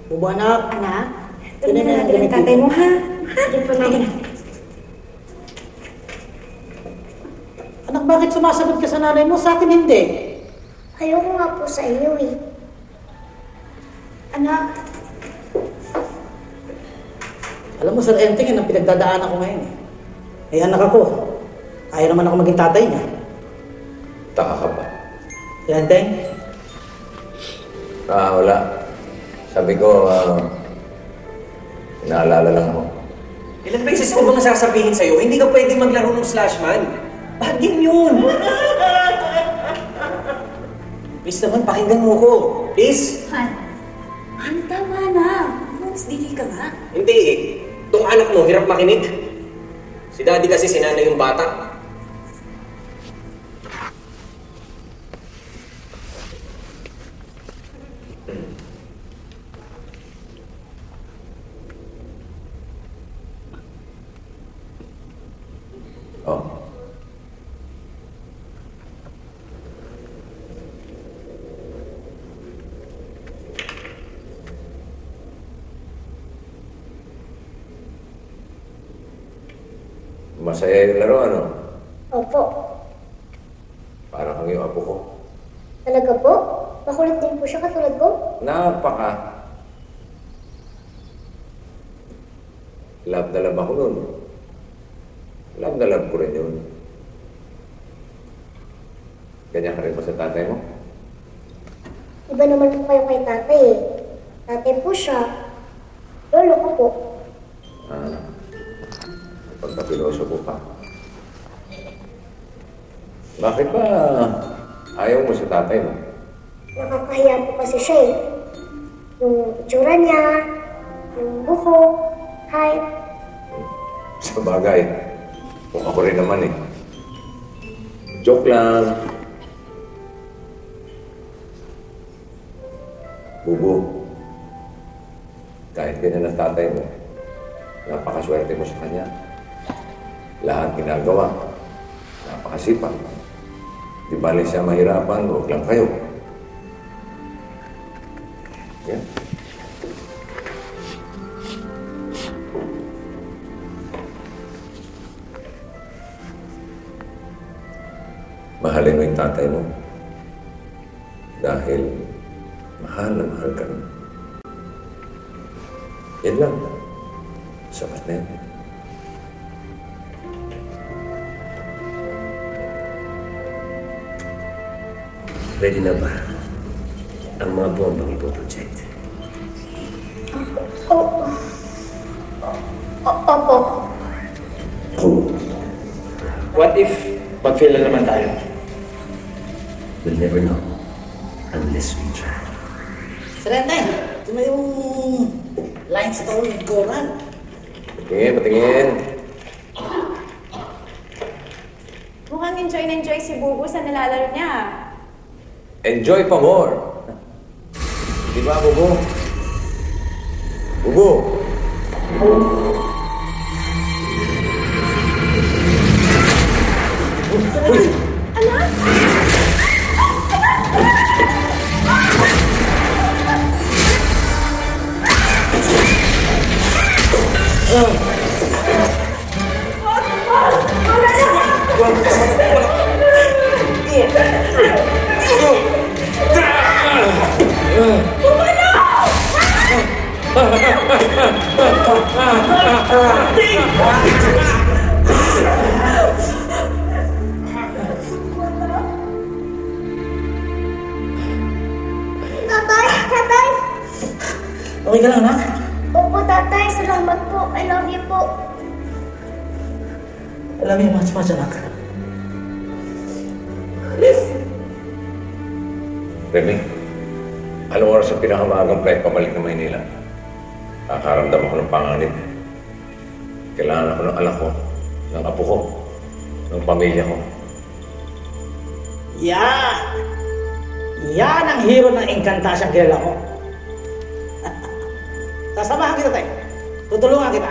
Bubuanak. Anak, tuloy na natin ang tatay mo, ha? Sige po natin. Anak, bakit sumasagot ka sa nanay mo? Sa akin hindi. Ayoko nga po sa inyo eh. Anak, Alam mo, Sir Enteng, yan ang pinagdadaanan ko ngayon eh. May anak ako. Ayaw naman ako maging tatay niya. Taka ka ba? Sir Enteng? Wala. Sabi ko, inaalala lang ako. Ilang beses ko bang sasabihin sa'yo, hindi ka pwede maglaro ng Slashman. Bad game yun. Please naman, pakinggan mo ko. Please. Han, tama na. Mas dili ka nga. Hindi eh. Itong anak mo, hirap makinig. Si daddy kasi sinanay yung bata. Masaya yung laro, ano? Opo. Para kang yung apo ko. Talaga po? Makulit din po siya katulad ko? Napaka. Love na love ako nun. Love na love ko rin yun. Ganyan ka rin ba sa tatay mo? Iba naman po kayo kay tatay eh. Tatay po siya. Lolo ko po. Pagkapiloso ko pa. Bakit ba ayaw mo sa tatay mo? Nakakahiya po kasi siya eh. Yung itsura niya, yung buhok, height. Sa bagay, kung ako rin naman eh. Joke lang. Bubu, kahit ganyan ang tatay mo, napakaswerte mo sa kanya. Lahat ginagawa, napakasipag. Di bali siya mahirapan, huwag lang kayo. Yan. Mahalin mo yung tatay mo. Dahil mahal na mahal ka rin. Yan lang. Sapat na yan. Ready na ba ang mga bombang ipoproject? Opo. What if mag-fail na naman tayo? We'll never know unless we try. Serenteng, ito na yung limestone coral. Patingin. Mukhang enjoy na enjoy si Bubu sa nilalaro niya. Enjoy pa more. Di ba, Bubu? Bubu! Uy! Anak! Tatay! Okay ka lang, anak? Opo, tatay. Salamat po. I love you po. I love you much, anak. Remy, anong oras ang pinakamaagang flight pabalik ng Maynila? Nakakaramdam ako ng panganib. Kailangan ako ng anak ko, ng apo ko, ng pamilya ko. Yan! Yan ang hero ng Encantasyang kilala ko. Sasamahan kita, tayo. Tutulungan kita.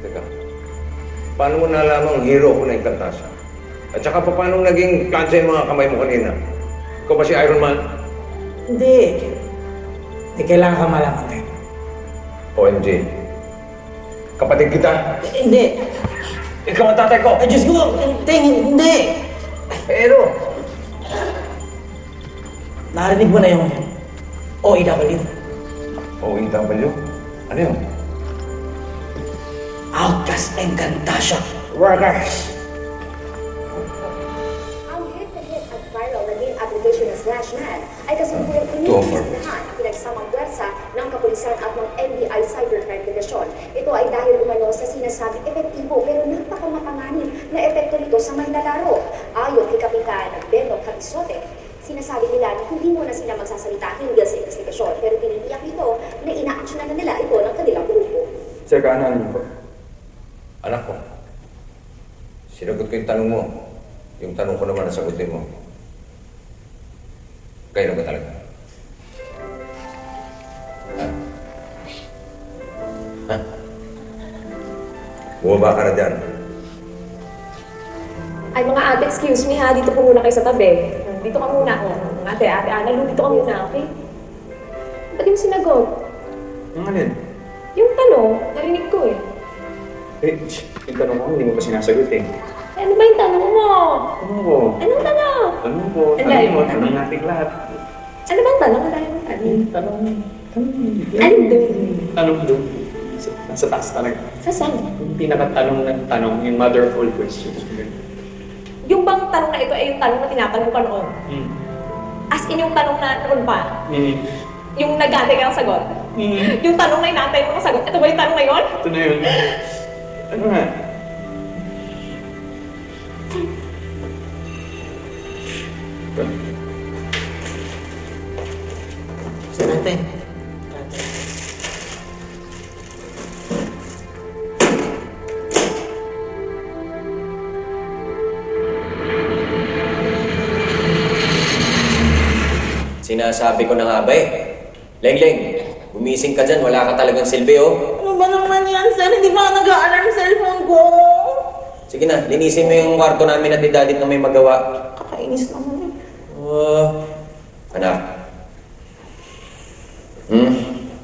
Teka, paano mo nalamang hero ko ng Encantasya? At saka paano naging plancha yung mga kamay mo kanina? Ikaw ba si Iron Man? Hindi. Hindi kailangan ka malaman, tayo. OMG. Kapatid kita. Hindi. Ikaw ang tatay ko. Ay, Diyos ko! Hindi! Pero, narinig mo na yung OEW. OEW? Ano yun? Outcast Encantasia Workers. Ang hit-to-hit at viral na game application na Slashman ay kasalukuyang iniimbestigahan ang pinagsamang pwersa ng kapulisan at ng NBI Cybercrime Division. Ito ay dahil umano sa sinasabing epektibo pero napakamapanganib na epekto nito sa manlalaro. Ayon kay Kapitan Benno Capizote, sinasabi nila na hindi muna sila magsasalita hinggil sa investigasyon pero tinitiyak nito na ina-actionan na nila ito ng kanilang grupo. Sir, kaano niyo po? Anak ko. Sinagot ko yung tanong mo. Yung tanong ko naman nasagutin mo. Kayo na ba talaga? Ha? Ha? Bumaba ka na dyan. Ay, mga ate, excuse me ha. Dito po muna kayo sa tabi. Dito ka muna. Ate, Ana, dito ka muna, okay? Ba't yung sinagot? Ang alin? Yung tanong, narinig ko eh. Eh, yung tanong ko, hindi mo pa sinasagot eh. Ano ba yung tanong mo? Tanong ko. Anong tanong? Tanong ko. Ang Tanong layo mo. mo. Tanong natin lahat. Ano ba ang tanong? Ang layo mo tanong. Tanong. Anong doon? Tanong doon. Nasa taas talaga. Saan? Yung pinakatanong ng tanong, yung mother of all questions. Yung bang tanong na ito ay yung tanong na tinatanong ka noon? As in yung tanong na noon pa? Yung nag-aantay ka ng sagot? Yung tanong na inaantay mo ng sagot? Ito ba yung tanong na yun? Ito na yun. Ano nga? Saan natin? Sinasabi ko na nga ba eh. Leng, gumising ka dyan, wala ka talagang silbi oh. Ano ba naman yan, sir? Hindi ba nag-aalarm cellphone ko? Sige na, linisin mo yung kwarto namin at ni Daddy na may magawa. Kakainis naman eh. Anak.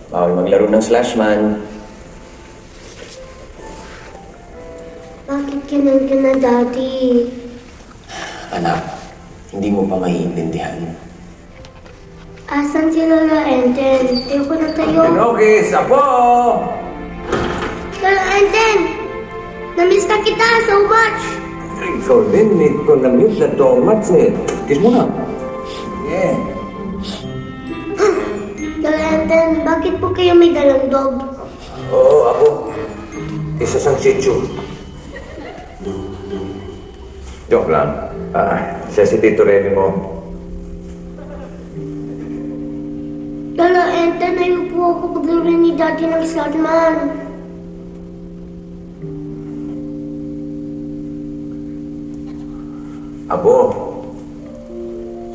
Bawal maglaro ng Slashman. Bakit ganun ka na, Daddy? Anak, hindi mo pa maiintindihan. Asan si Lola Enten? Tayo ko na tayo. Pinokis, apo! Lola Enten! Namiss na kita so much! Ikaw din, need ko na-miss na so much eh. Kiss mo na. Yeah. Lola Enten, bakit po kayo may dalang dog? Oo, apo. Isa sang sityo. Joke lang. Siya si Tito Remy mo. Lola Enten, ayaw po ako paglaro ni Daddy ng Slotman. Apo,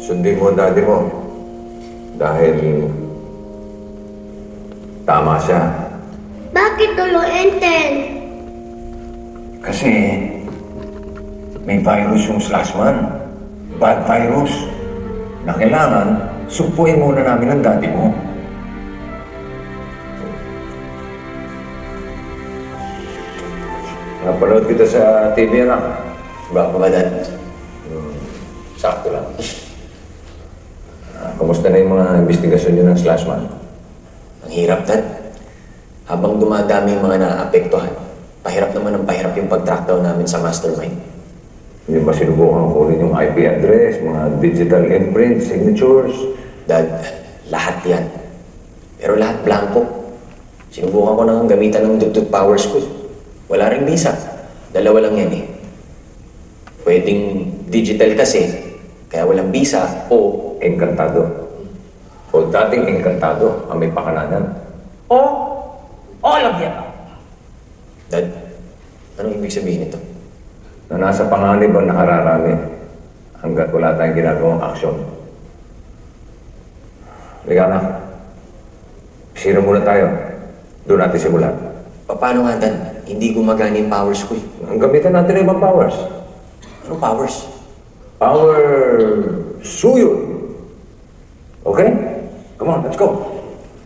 sundin mo ang daddy mo. Dahil tama siya. Bakit, Lola Enten? Kasi may virus yung Slashman. Bad virus. Na kailangan supuin muna namin ang daddy mo. Napanood kita sa TV, anak. Baka ba, Dad? Sakto lang. Kumusta na yung mga investigasyon nyo ng Slashman? Ang hirap, Dad. Habang dumadami yung mga naaapektuhan, pahirap naman ang pahirap yung pag-track down namin sa mastermind. Hindi ba sinubukan kunin yung IP address, mga digital imprint, signatures? Dad, lahat yan. Pero lahat blanco. Sinubukan ko nang gamitan ng Dugtug Power School. Wala ring visa. Dalawa lang yan eh. Pwedeng digital kasi, kaya walang visa o Encantado. O dating Encantado ang may pakalanan. All of them. Dad, anong ibig sabihin ito? Na nasa panganib ang nakararami hanggat wala tayong ginagawang aksyon. Liga na. Sino muna tayo? Doon natin simulan. Paano nga, Dad? Hindi gumagana yung power school. Ang gamitan natin ay ibang powers. Anong powers? Power suyod. Okay? Come on, let's go.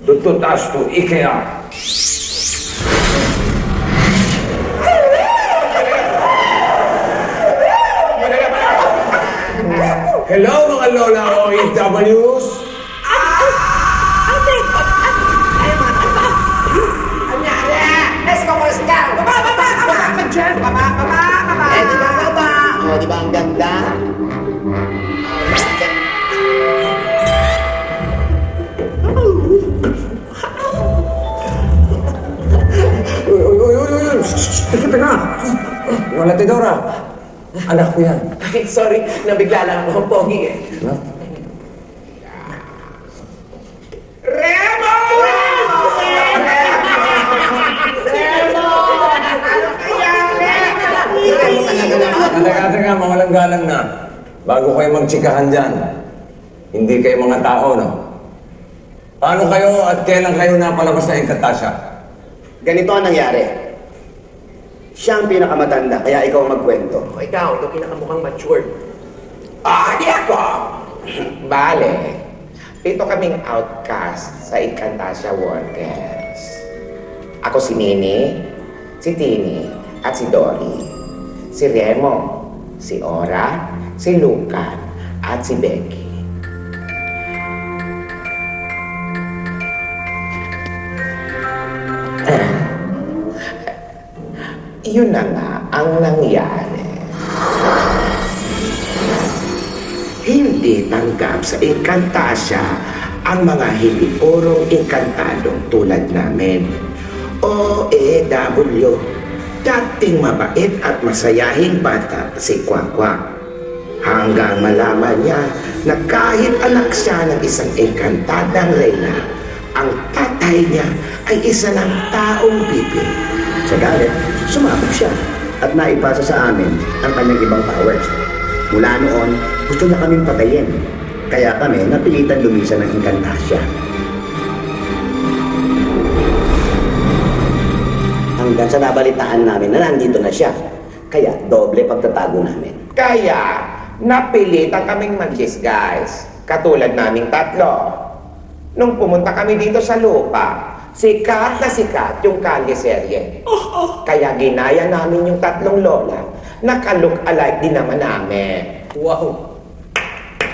Doon to taas to IKEA. Hello mga lola OFWs! Let's go, let's go! Baba ka dyan! Baba! Eh, di ba baba? O, di ba ang ganda? Uy! Teka! Wala Tidora. Anak ko yan. Ay, sorry, nabigla lang ako. Ang pogi eh. No? Remo! Teka, mawalang galang na. Bago kayo magtsikahan dyan, hindi kayo mga tao, no? Paano kayo at kailan kayo napalabas na Encantasia? Ganito ang nangyari. Siya ang pinakamatanda, kaya ikaw ang magkwento. O ikaw, ito pinakamukhang matured. Di ako! Bale, ito kaming outcast sa Encantasia Workers. Ako si Nini, si Tini, at si Dory. Si Remo, si Ora, si Luca, at si Becky. Yun na nga ang nangyari. Hindi tanggap sa Encantasia ang mga hindi purong engkantadong tulad namin. OFW, dating mabait at masayahing bata si Kwakwak. Hanggang malaman niya na kahit anak siya ng isang engkantadang reyna, ang tatay niya ay isa ng taong bibig. Sa galit, sumabog siya at naipasa sa amin ang kanyang ibang powers. Mula noon, gusto niya kaming patayin. Kaya kami napilitan lumisan ng Encantasia. Hanggang sa nabalitaan namin na nandito na siya. Kaya doble pagtatago namin. Kaya, napilitan kaming mag-disguise, katulad naming tatlo. Nung pumunta kami dito sa lupa, sikat na sikat yung kalye serye. Kaya ginaya namin yung tatlong lola na ka-look alike din naman namin. Wow!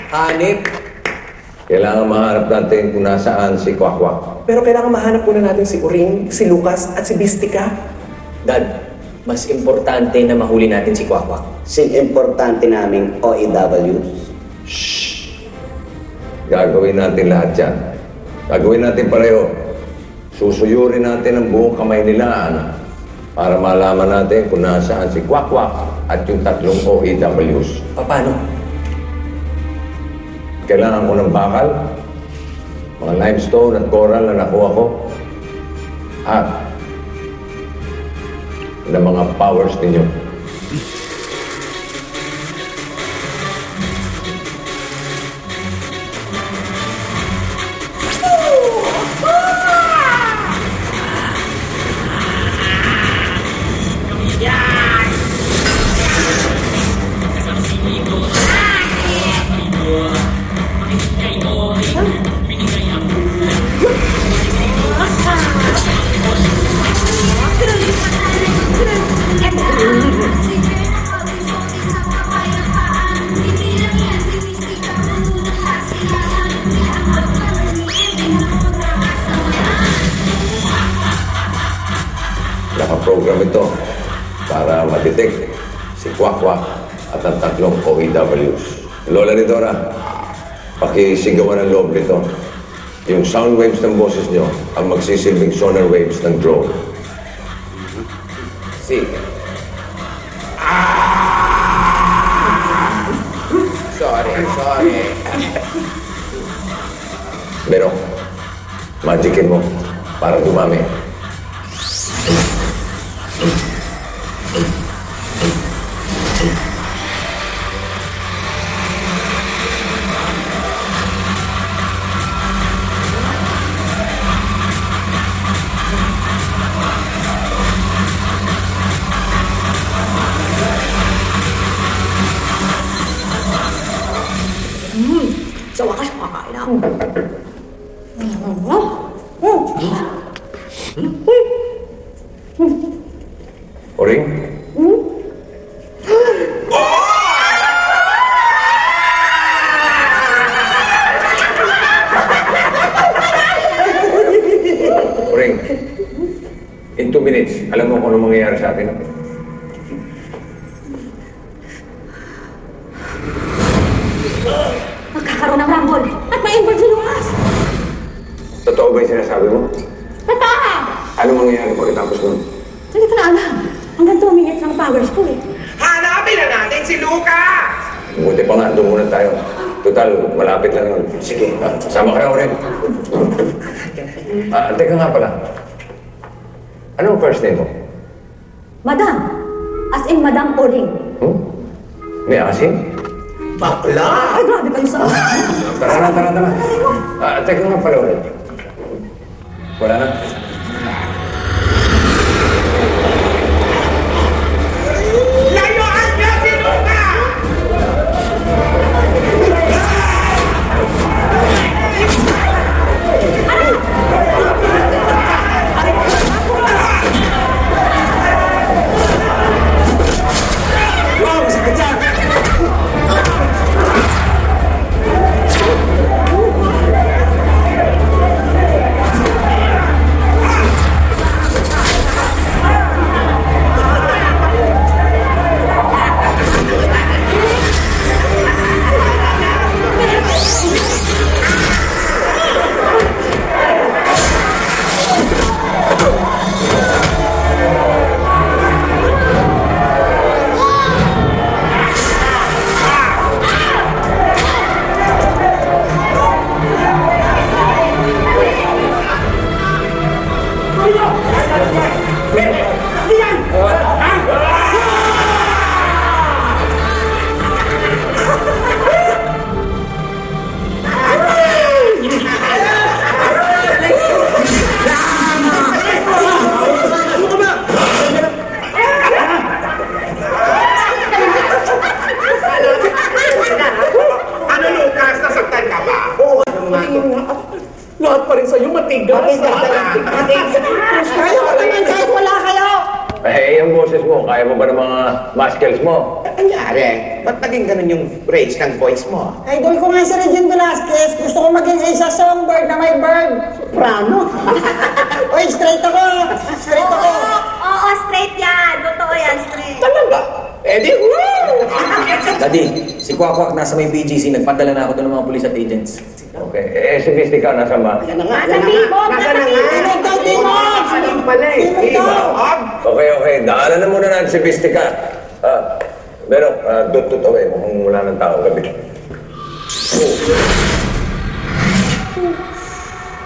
Hanip! Kailangan mahanap natin kung nasaan si Kwakwak. Pero kailangan mahanap muna natin si Uring, si Lucas, at si Bistika. Dad, mas importante na mahuli natin si Kwakwak. Si importante naming OFW. Gagawin natin lahat yan. Gagawin natin pareho. Susuyurin natin ang buong kamay nila, para malaman natin kung nasaan si Kwakwak at yung tatlong OFWs. Paano? Kailangan ko ng bakal, mga limestone at coral na nakuha ko, at ng mga powers ninyo. Nakaprogram ito para ma-detect si Kwakwak at ang tatlong OFWs. Lola ni Dora, pakisigawan ang loob nito. Yung sound waves ng boses nyo ang magsisilbing sonar waves ng drone. Sige. Sorry. Pero, magicin mo para dumami. Sa wakas, makakain ako. Uring? Uring, in 2 minutes, alam mo kung ano mangyayari sa atin? Magkakaroon ng rumble at ma-inboard si Lucas. Totoo ba yung sinasabi mo? Totoo! Ano mangyayari pagkatapos nun? Hindi ko na alam. Hanggang 2 minutes ang powers ko eh. Hanapin na natin si Lucas! Buti pa nga, doon muna tayo. Total, malapit lang yun. Sige, sama kayo rin. Teka nga pala. Anong first name mo? Madam. As in Madam Oring. May asin? Bakla! Ay, grabe kayo sa... Tara na. Teka nga pala ulit. Wala na? Layuan niyo si Lucas! Kayo naman kahit wala kayo! Eh, yung boses mo, kaya mo ba ng mga muscles mo? Anyari, ba't naging ganun yung range ng voice mo? Idol ko nga si Regine Velasquez. Gusto ko maging isa songbird na may bird. Soprano. Uy, straight ako. Straight ako. Oo, straight yan. Totoo yan, straight. Talaga? Eh di, woo! Daddy, si Kwakwak nasa may BGC. Nagpadala na ako doon ng mga police at agents. Okay, eh, si Mystica, nasa ba? Nasa Timog! Nasa Timog! Anong pala eh? Okay, daanan na muna natin si Mystica. Pero, dut away, mukhang wala ng tao gabi.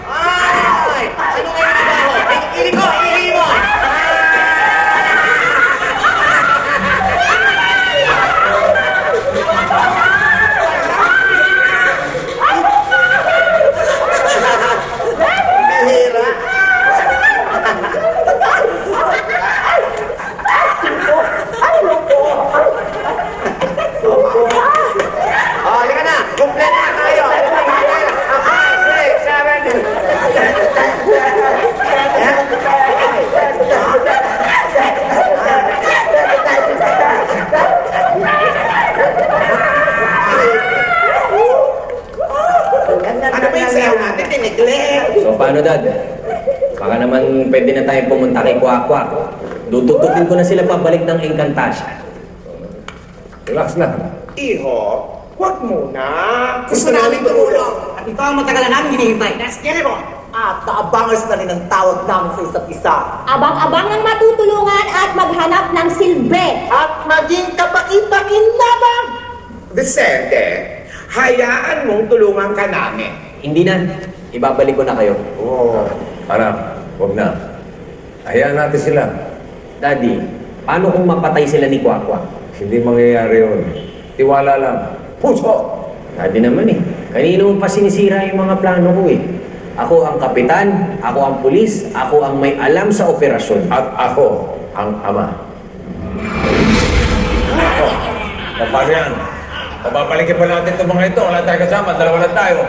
Ay! Ano ngayon ito ako? Ili mo! Halika na! Kompleto na tayo! 5, 6, 7! Ano ba yung sayaw natin? Tiniglet! So paano, Dad? Baka naman pwede na tayong pumunta kay Kwakwak. Dutututin ko na sila pabalik ng Encantasia. Relax na. Iho, huwag muna. Gusto namin tumulong. At ito ang matagal na namin hinihintay. Let's get it on. At naabangas na rin ang tawag namin sa isa't isa. Abang-abang ng matutulungan at maghanap ng silbi. At maging kapaki-pakinabang. Vicente, hayaan mong tulungan ka namin. Hindi na. Ibabalik ko na kayo. Oo. Anak, huwag na. Hayaan natin sila. Daddy, paano kung mapatay sila ni Kwakwak? Hindi mangyayari yun. Tiwala lang. Puso! Daddy naman eh. Kanino mo pa sinisira yung mga plano ko eh. Ako ang kapitan, ako ang pulis, ako ang may alam sa operasyon. At ako ang ama. Paano yan? Papapalikin pa natin itong mga ito. Wala tayo kasama. Dalawa lang tayo.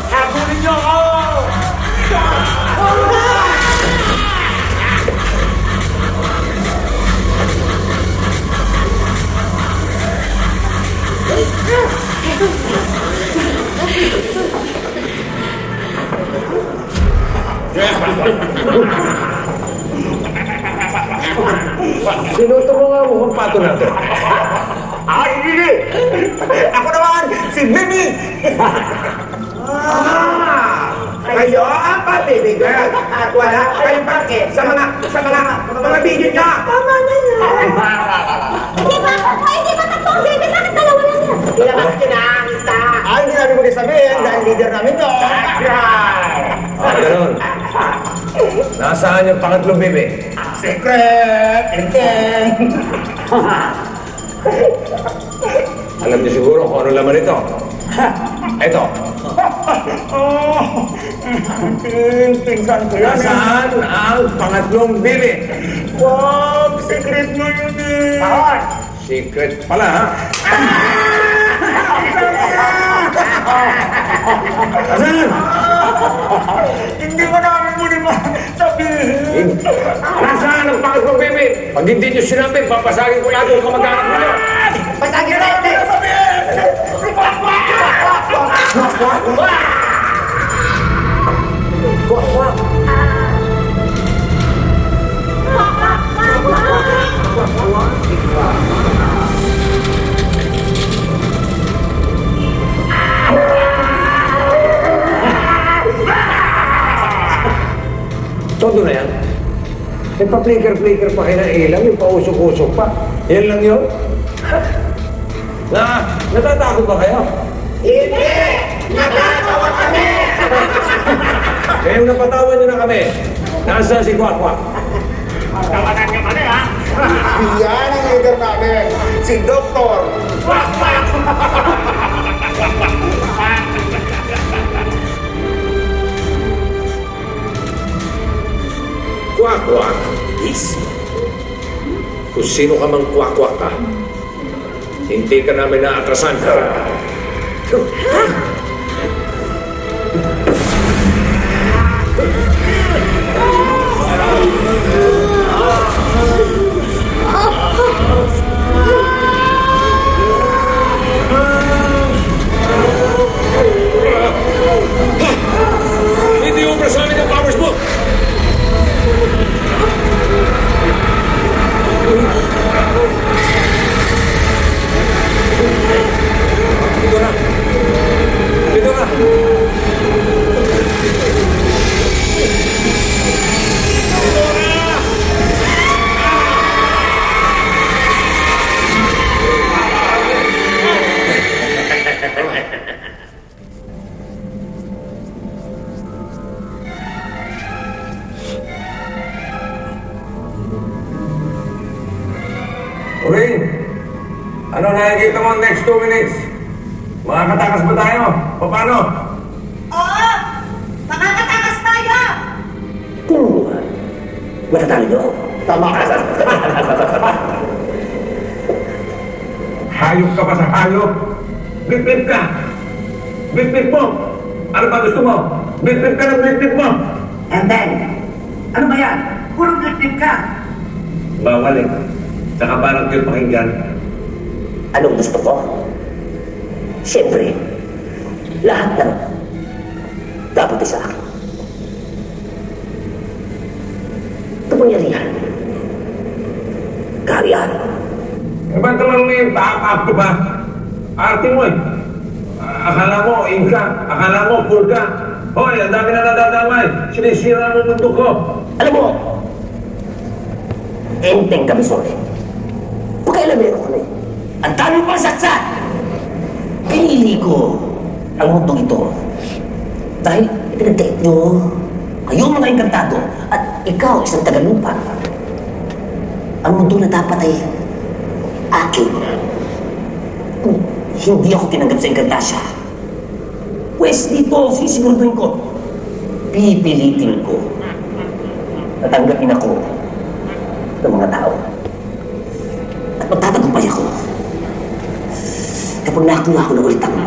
Habulin niyo ako! Sinuto mo nga mukhang pato natin. Ay, hindi! Ako naman, si Mimi! Kayo ang baby girl at wala kayong pakit sa mga video niya. Tama na yan. Hindi ba? Hindi ba tatlong baby? Bakit dalawa lang yan? Ilabas ko na ang isa. Ay, hindi namin muli sabihin dahil leader namin to. Ganun. Nasaan yung pangatlong bebe? Secret! Inteng! Alam niyo siguro kung ano laman ito. Ito. Pinsan ko yan. Nasaan ang pangatlong bebe? Wag! Secret mo yun eh! Secret pala, ha? Nasaan ang pangit mo, baby? Pag hindi nyo sinabi, papasagin ko lahat yung kamag-anak nyo. Pasagin natin! Todo na yan. May pa-flicker-flicker pa kayo ng ilaw, may pausok-usok pa. Yan lang yun. Natatakot ba kayo? Hindi! Natatawa kami! Kaya napatawan nyo na kami. Nasaan si Kwak-Kwak? Tawanan niyo kami, ha? Yan ang leader namin, si Dr. Kwak-Kwak! Kwak-Kwak? Yes. Kung sino ka mang Kwak-Kwak ka, hindi ka namin naatrasan. Hindi ubra sa amin ang powers mo! Dito na! Dito na! Ring, ano nakikita mo next 2 minutes? Makakatakas ba tayo? Paano? Oo! Makakatakas tayo! Matatalo niyo ako. Tama ka. Hayop ka pa sa hayop? Bip-bip ka! Bip-bip mo! Ano ba gusto mo? Bip-bip ka ng bip-bip mo! And then, ano ba yan? Puro bip-bip ka. Bawal eh. Saka parang cute pakinggan. Anong gusto ko? Siyempre, lahat ng dapat sa akin. Kapangyarihan. Kaharian. Eh, ba't naman may paap-up ko ba? Arte mo eh. Akala mo, inka. Akala mo, cool ka. Hoy, ang dami na nadadamay. Sinisira mo mundo ko. Alam mo, enteng kami sorry. Pakailamero ko na eh. Ang dami pang satsat! Pinili ko ang mundong ito. Dahil ipinagkait nyo, kayong mga engkantado, at ikaw isang tagalupa. Ang mundo na dapat ay akin. Kung hindi ako tinanggap sa Encantasia, pwes dito, sisiguraduhin ko, pipilitin ko at tanggapin ako ng mga tao. At magtatagumpay ako kapag nakakuha ako ng ulit ang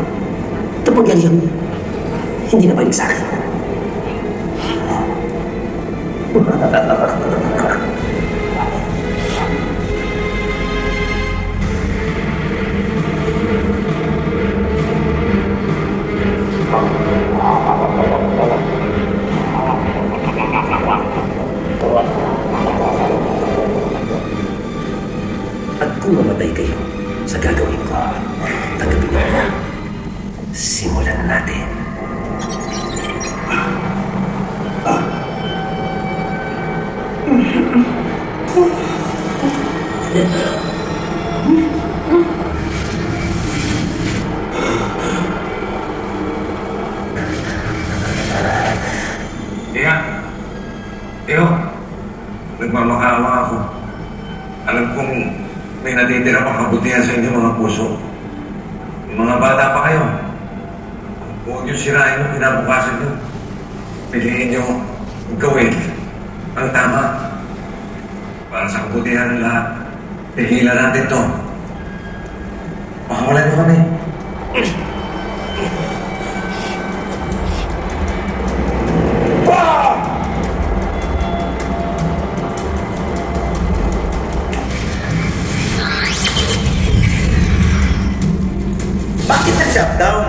kapangyarihan hindi na balik sa akin. At kung mamatay kayo sa gagawin ko, tanggapin mo na. Simulan na natin. Iyo, nagmamakaawa ako. Alam kong may natitira pang kabutihan sa inyo mga puso. Yung mga bata pa kayo. Huwag niyo sirain yung kinabukasan niyo. Piliin niyo gawin ang tama para sa kabutihan ng lahat. Tigilan natin to. Makawalan niyo kami. Bakit nag-shutdown?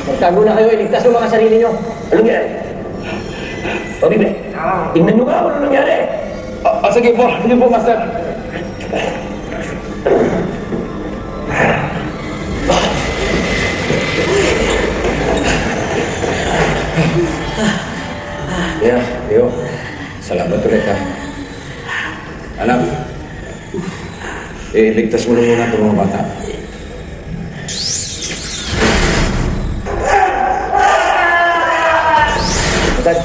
Magtago na kayo, iligtas yung mga sarili nyo. Anong nangyari? O, Bibe, tingnan nyo ka kung anong nangyari. Sige po, Master. Yeah, Leo. Salamat ulit ha. Anak, iligtas mo na muna itong mga bata.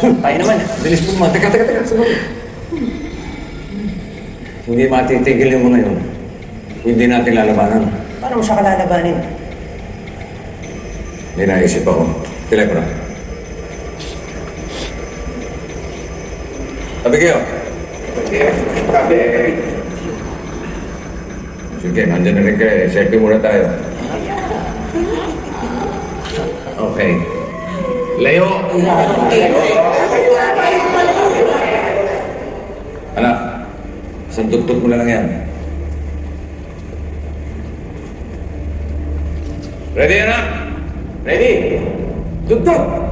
Tayo naman. Bilis mo naman. Teka. Sabag. Hindi matitigil yung mga yun. Hindi natin lalabanan. Paano mo siya kalalabanin? Hindi naisip ako. Telepono. Tabi kayo. Tabi. Sige, nandyan na rin kayo. Selfie muna tayo. Okay. Leo! Anak, isang tugtog mo na lang yan. Ready, anak? Ready? Tugtog!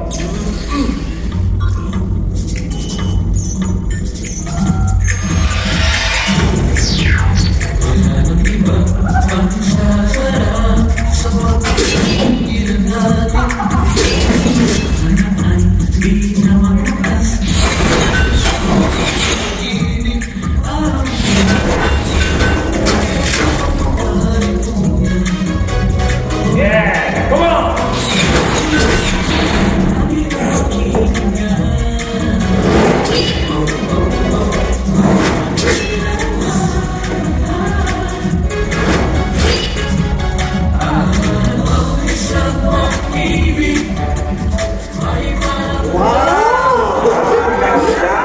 Yeah! Come on!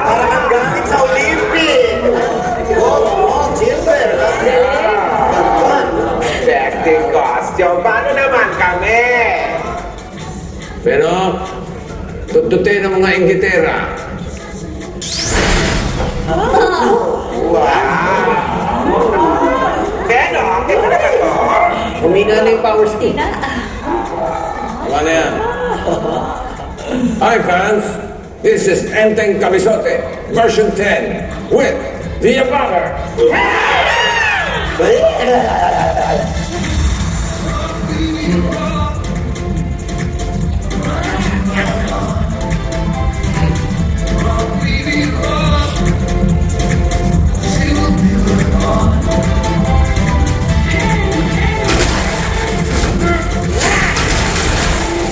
Parang ang gamit sa Olympic! Gold, silver, Acting costume. Paano naman kami? Pero, tututin ang mga inggitera. Pero, kita na ba to? Humina na yung power stick. Tama na yan. Hi fans, this is Enteng Cabizote, version 10, with the Abogger.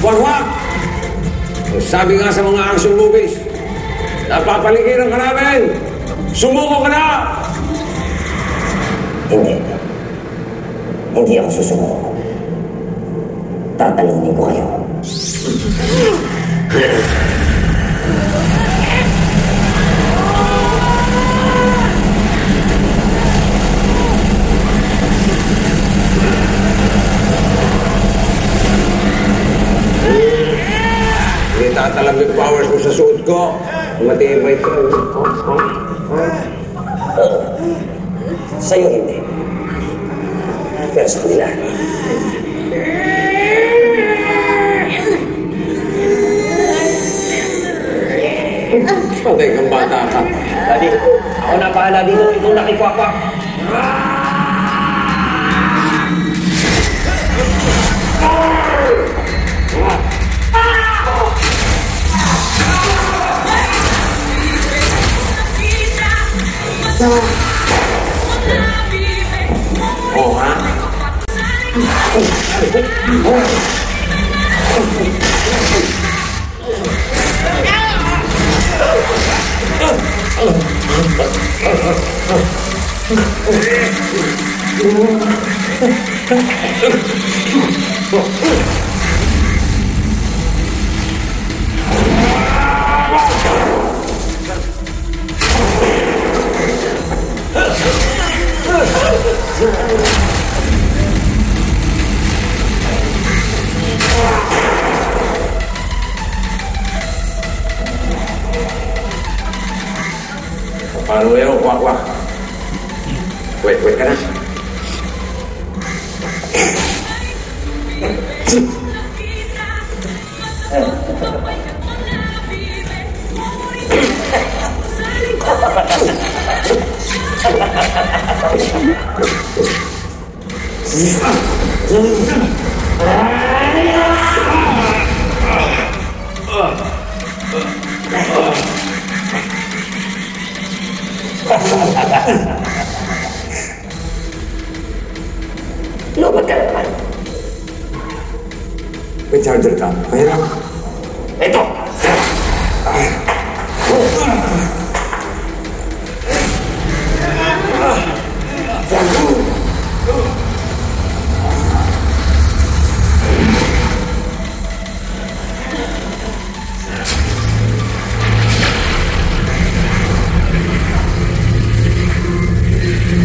Wag! Sabi nga sa mga action movies, napapaligiran ka namin! Sumuko ka na! Hindi. Hindi ako susuko. Tatalunin ko kayo. Hindi tatalag yung powers ko sa suit ko. Matibay ito. Sa'yo hindi. Pero sa kanila. Patay kang bata ka. Daddy, ako na bahala dito. Ikaw nakikwakwa. Oo ha? Paano yun? Kwak-kwak. Wait ka na. Lubat ka naman. May charger ka. Kaya lang. Ito!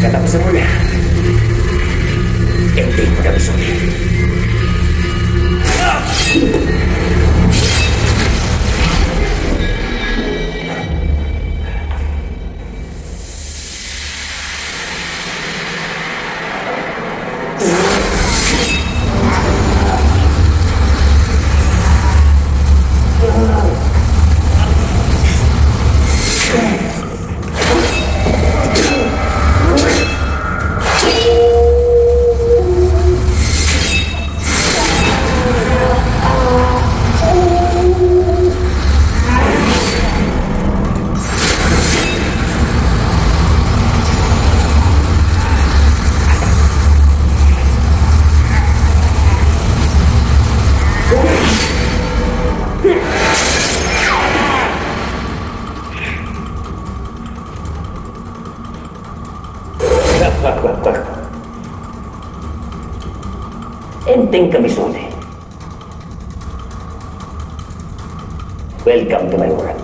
Katapusan mo na. Hindi ko na gusto. Enteng Kamisone. Welcome to my world.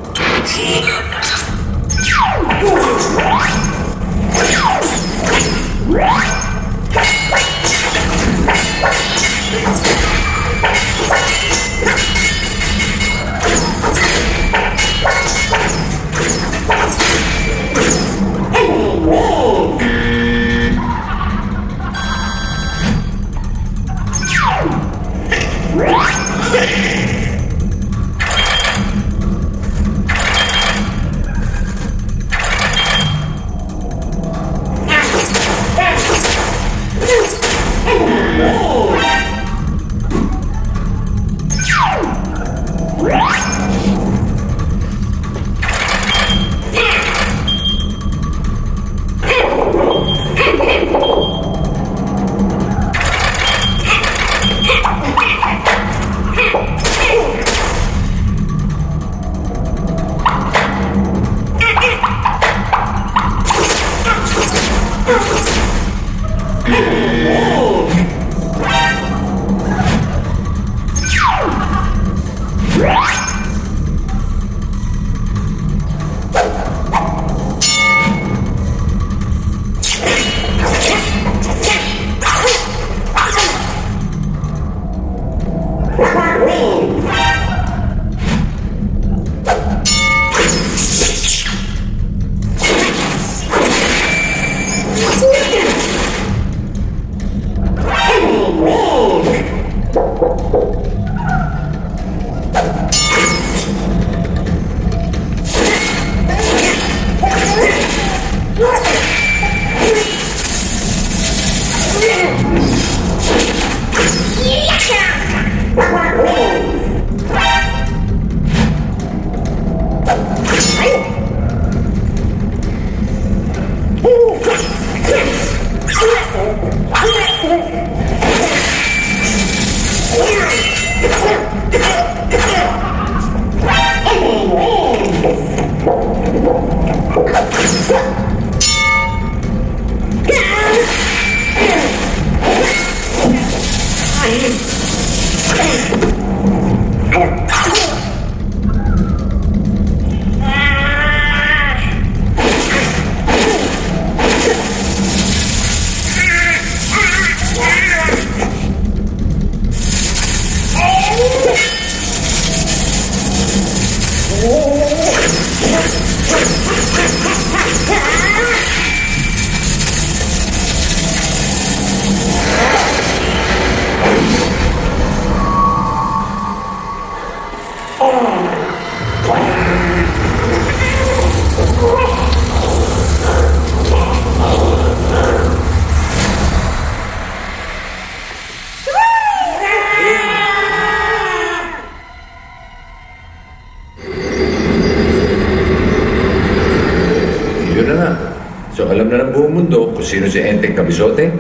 So alam na ng buong mundo kung sino si Enteng Cabezote,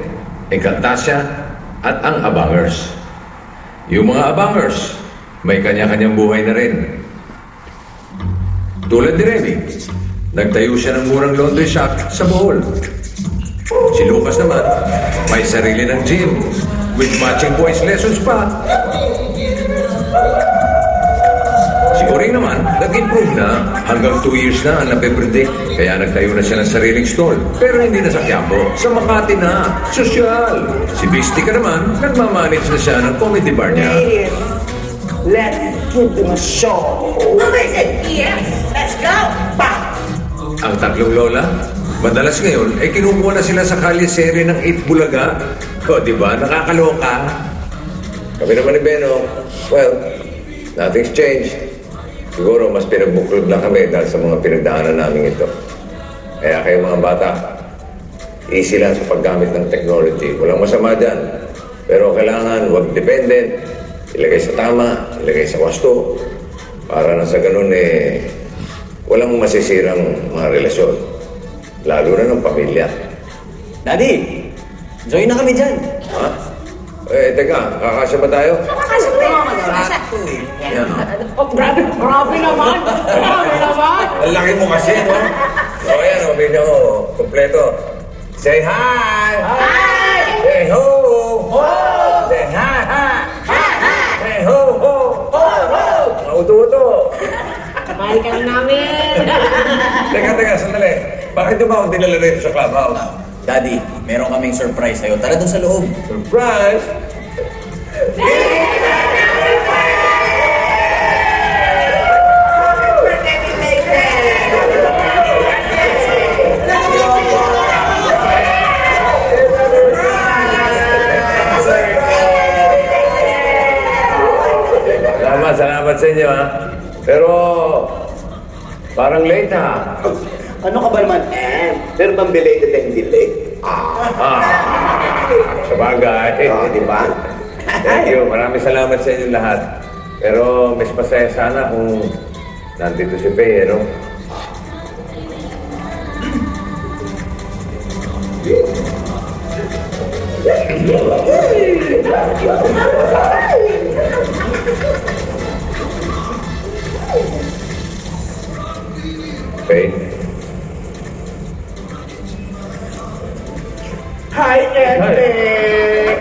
Encantasia, at ang Abangers. Yung mga Abangers, may kanya-kanyang buhay na rin. Tulad ni Remy, nagtayo siya ng murang laundry shop sa Bohol. Si Lucas naman, may sarili ng gym with matching voice lessons pa. Si Oring naman, nag-improve na. Hanggang 2 years na ang napipredict. Kaya nagtayo na siya ng sariling stall. Pero hindi na sa Quiapo, sa Makati na. Sosyal. Si Bistika naman, nagmamanage na siya ng comedy bar niya. Ladies, let's give them a show. Amazing! Yes! Let's go! Pa! Ang tatlong lola, madalas ngayon, ay kinukuha na sila sa kalye serye ng 8 Bulaga. O, diba? Nakakaloka. Kami naman ni Beno, well, nothing's changed. Siguro mas pinagbuklod lang kami dahil sa mga pinagdaanan namin ito. Kaya kayo mga bata, easy lang sa paggamit ng technology. Walang masama dyan. Pero kailangan huwag dependent, ilagay sa tama, ilagay sa wasto, para na sa ganun walang masisirang mga relasyon. Lalo na ng pamilya. Daddy, join na kami dyan. Ha? Teka, kakasya ba tayo? Kakasya ko Yan. Oh, grabe naman! Grabe naman! Ang laki mo kasi, no? O, yan, video ko. Kompleto. Say hi! Hi! Say ho! Ho! Say hi! Ha! Ha! Say ho! Ho! Ho! Ho! Uto-uto! Mahal ka na namin! Teka, sandali. Bakit ba ako dinala rito sa clubhouse? Daddy, meron kaming surprise sa'yo. Tara doon sa loob. Surprise? Salamat sa inyo, ha? Pero, parang late, ha? Ano ka ba naman, Pero bang belated and delayed? Sabagay. Di ba? Thank you. Maraming salamat sa inyong lahat. Pero, mas masaya sana kung nandito si Faye, no? Faye? Hi, Ete!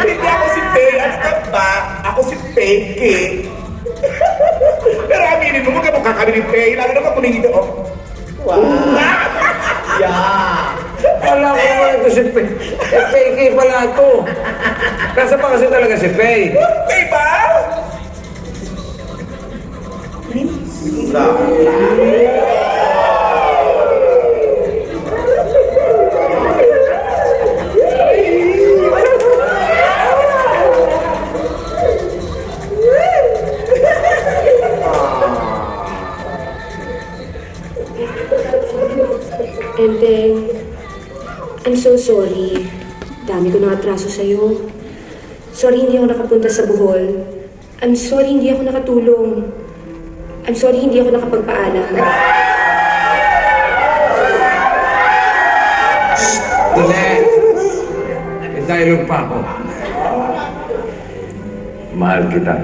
Hindi ako si Faye. Ano ka ba? Ako si Peggy. Pero aminin mo, magkamukha kami ni Faye. Lalo naman kumingin doon. Wow! Yeah! Wala ko nga ito si Faye. Faye pala ito. Nasa pa kasi talaga si Faye. Faye ba? And then, I'm so sorry. Dami ko na atraso sa'yo. Sorry hindi ako nakapunta sa Bohol. I'm sorry hindi ako nakatulong. I'm sorry hindi ako nakapagpaalam. Hindi. May dialogue pa ako. Mahal kita.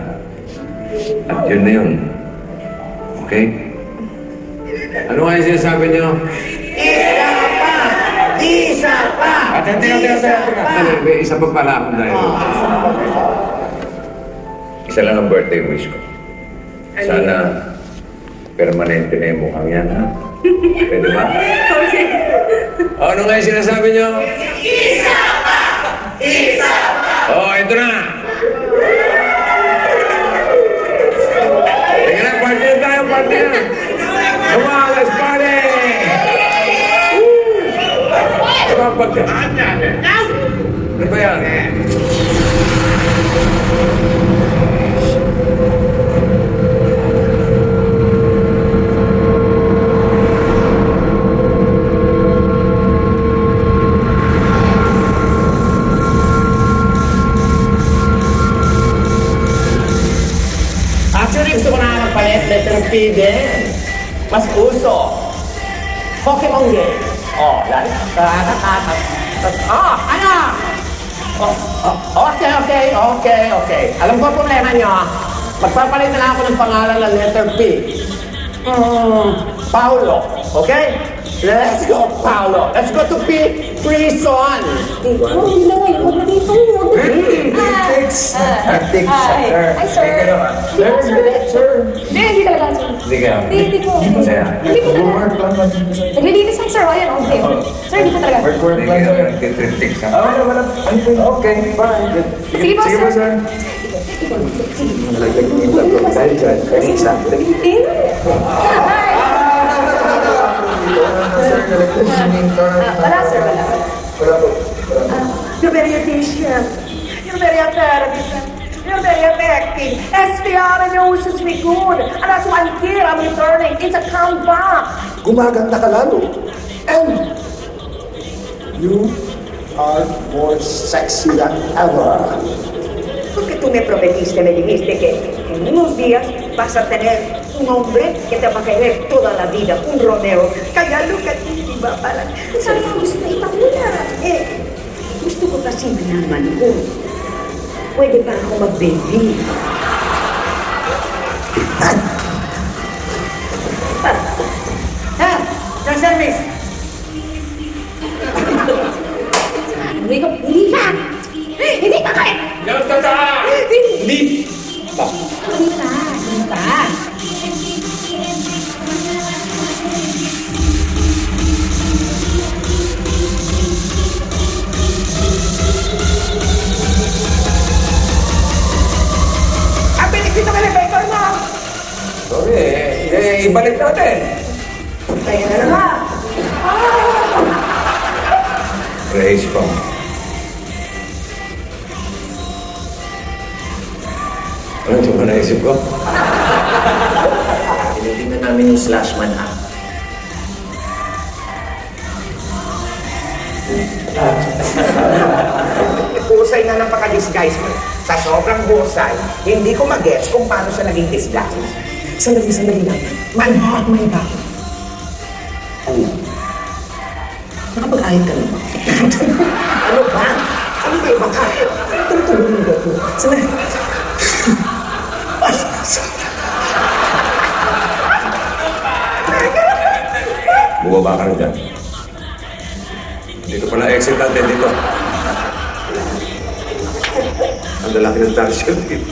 At yun na yun. Okay? Ano nga yung sinasabi niyo? Isa pa! Isa pa! May isa pa pala akong dialogue. Isa lang ang birthday wish ko. Sana permanente na yung mukhang yan, ha? Pwede ba? Okay. Ano nga yung sinasabi niyo? Isa pa! Isa pa! Oh, ito na! Teka na, party na tayo, party na! Come on, let's party! Come on, pagka... Ano ba yan? Actually, gusto ko na magpalit letter P din. Mas uso. Pokemon game. Oh, yan. Oh, ano? Okay. Alam ko ang problema nyo. Magpapalit na lang ako ng pangalan ng letter P. Paulo. Okay? Let's go, Paulo. Let's go to P. Prison. Hindi na ngayon. Huwag na dito. Thanks. Thanks, sir. Hi, sir. Hindi talaga, sir. Hindi ko. Hindi ko talaga. Naglilinis ang sir. Ayan, okay. Sir, hindi ko talaga. Okay, fine. Sige po, sir. Nalaglag yung ilang ko. Dahil dyan, thanks ha. Wala, sir. Wala. You're very efficient. You're very effective. You're very effective. SPR knows me good. And that's why I'm here. I'm returning. It's a comeback. Gumaganda ka lalo. And you are more sexy than ever. Porque tú me prometiste, me dijiste que en unos días vas a tener un hombre que te va a querer toda la vida, un Romeo. Kaya look at me, diba? Parang, sabi ko gusto na ipakula. Gusto ko kasi naman kung pwede pa ako mag-baby. Yung service! Hindi ka. Hindi ka kaya. Ganun ka sa! Hindi! Hindi ka. Ang bilis dito ka elevator mo! Sorry, ibalik natin. Kaya na naman! Raise pa. Ano ito ba naisip ko? Tinitingnan namin yung Slashman app. Husay na ng paka-disguise mo. Sa sobrang husay, hindi ko mag-gets kung paano siya naging disguise. Sandali lang. May ba? Ano? Nakapag-ayat ka na ba? Ano ba? Ano ba yung makain? Tuloy mo ba ito? Sandali. Bumaba ka na dyan. Dito pala exit natin dito. Ang lalaki ng tarsyo dito.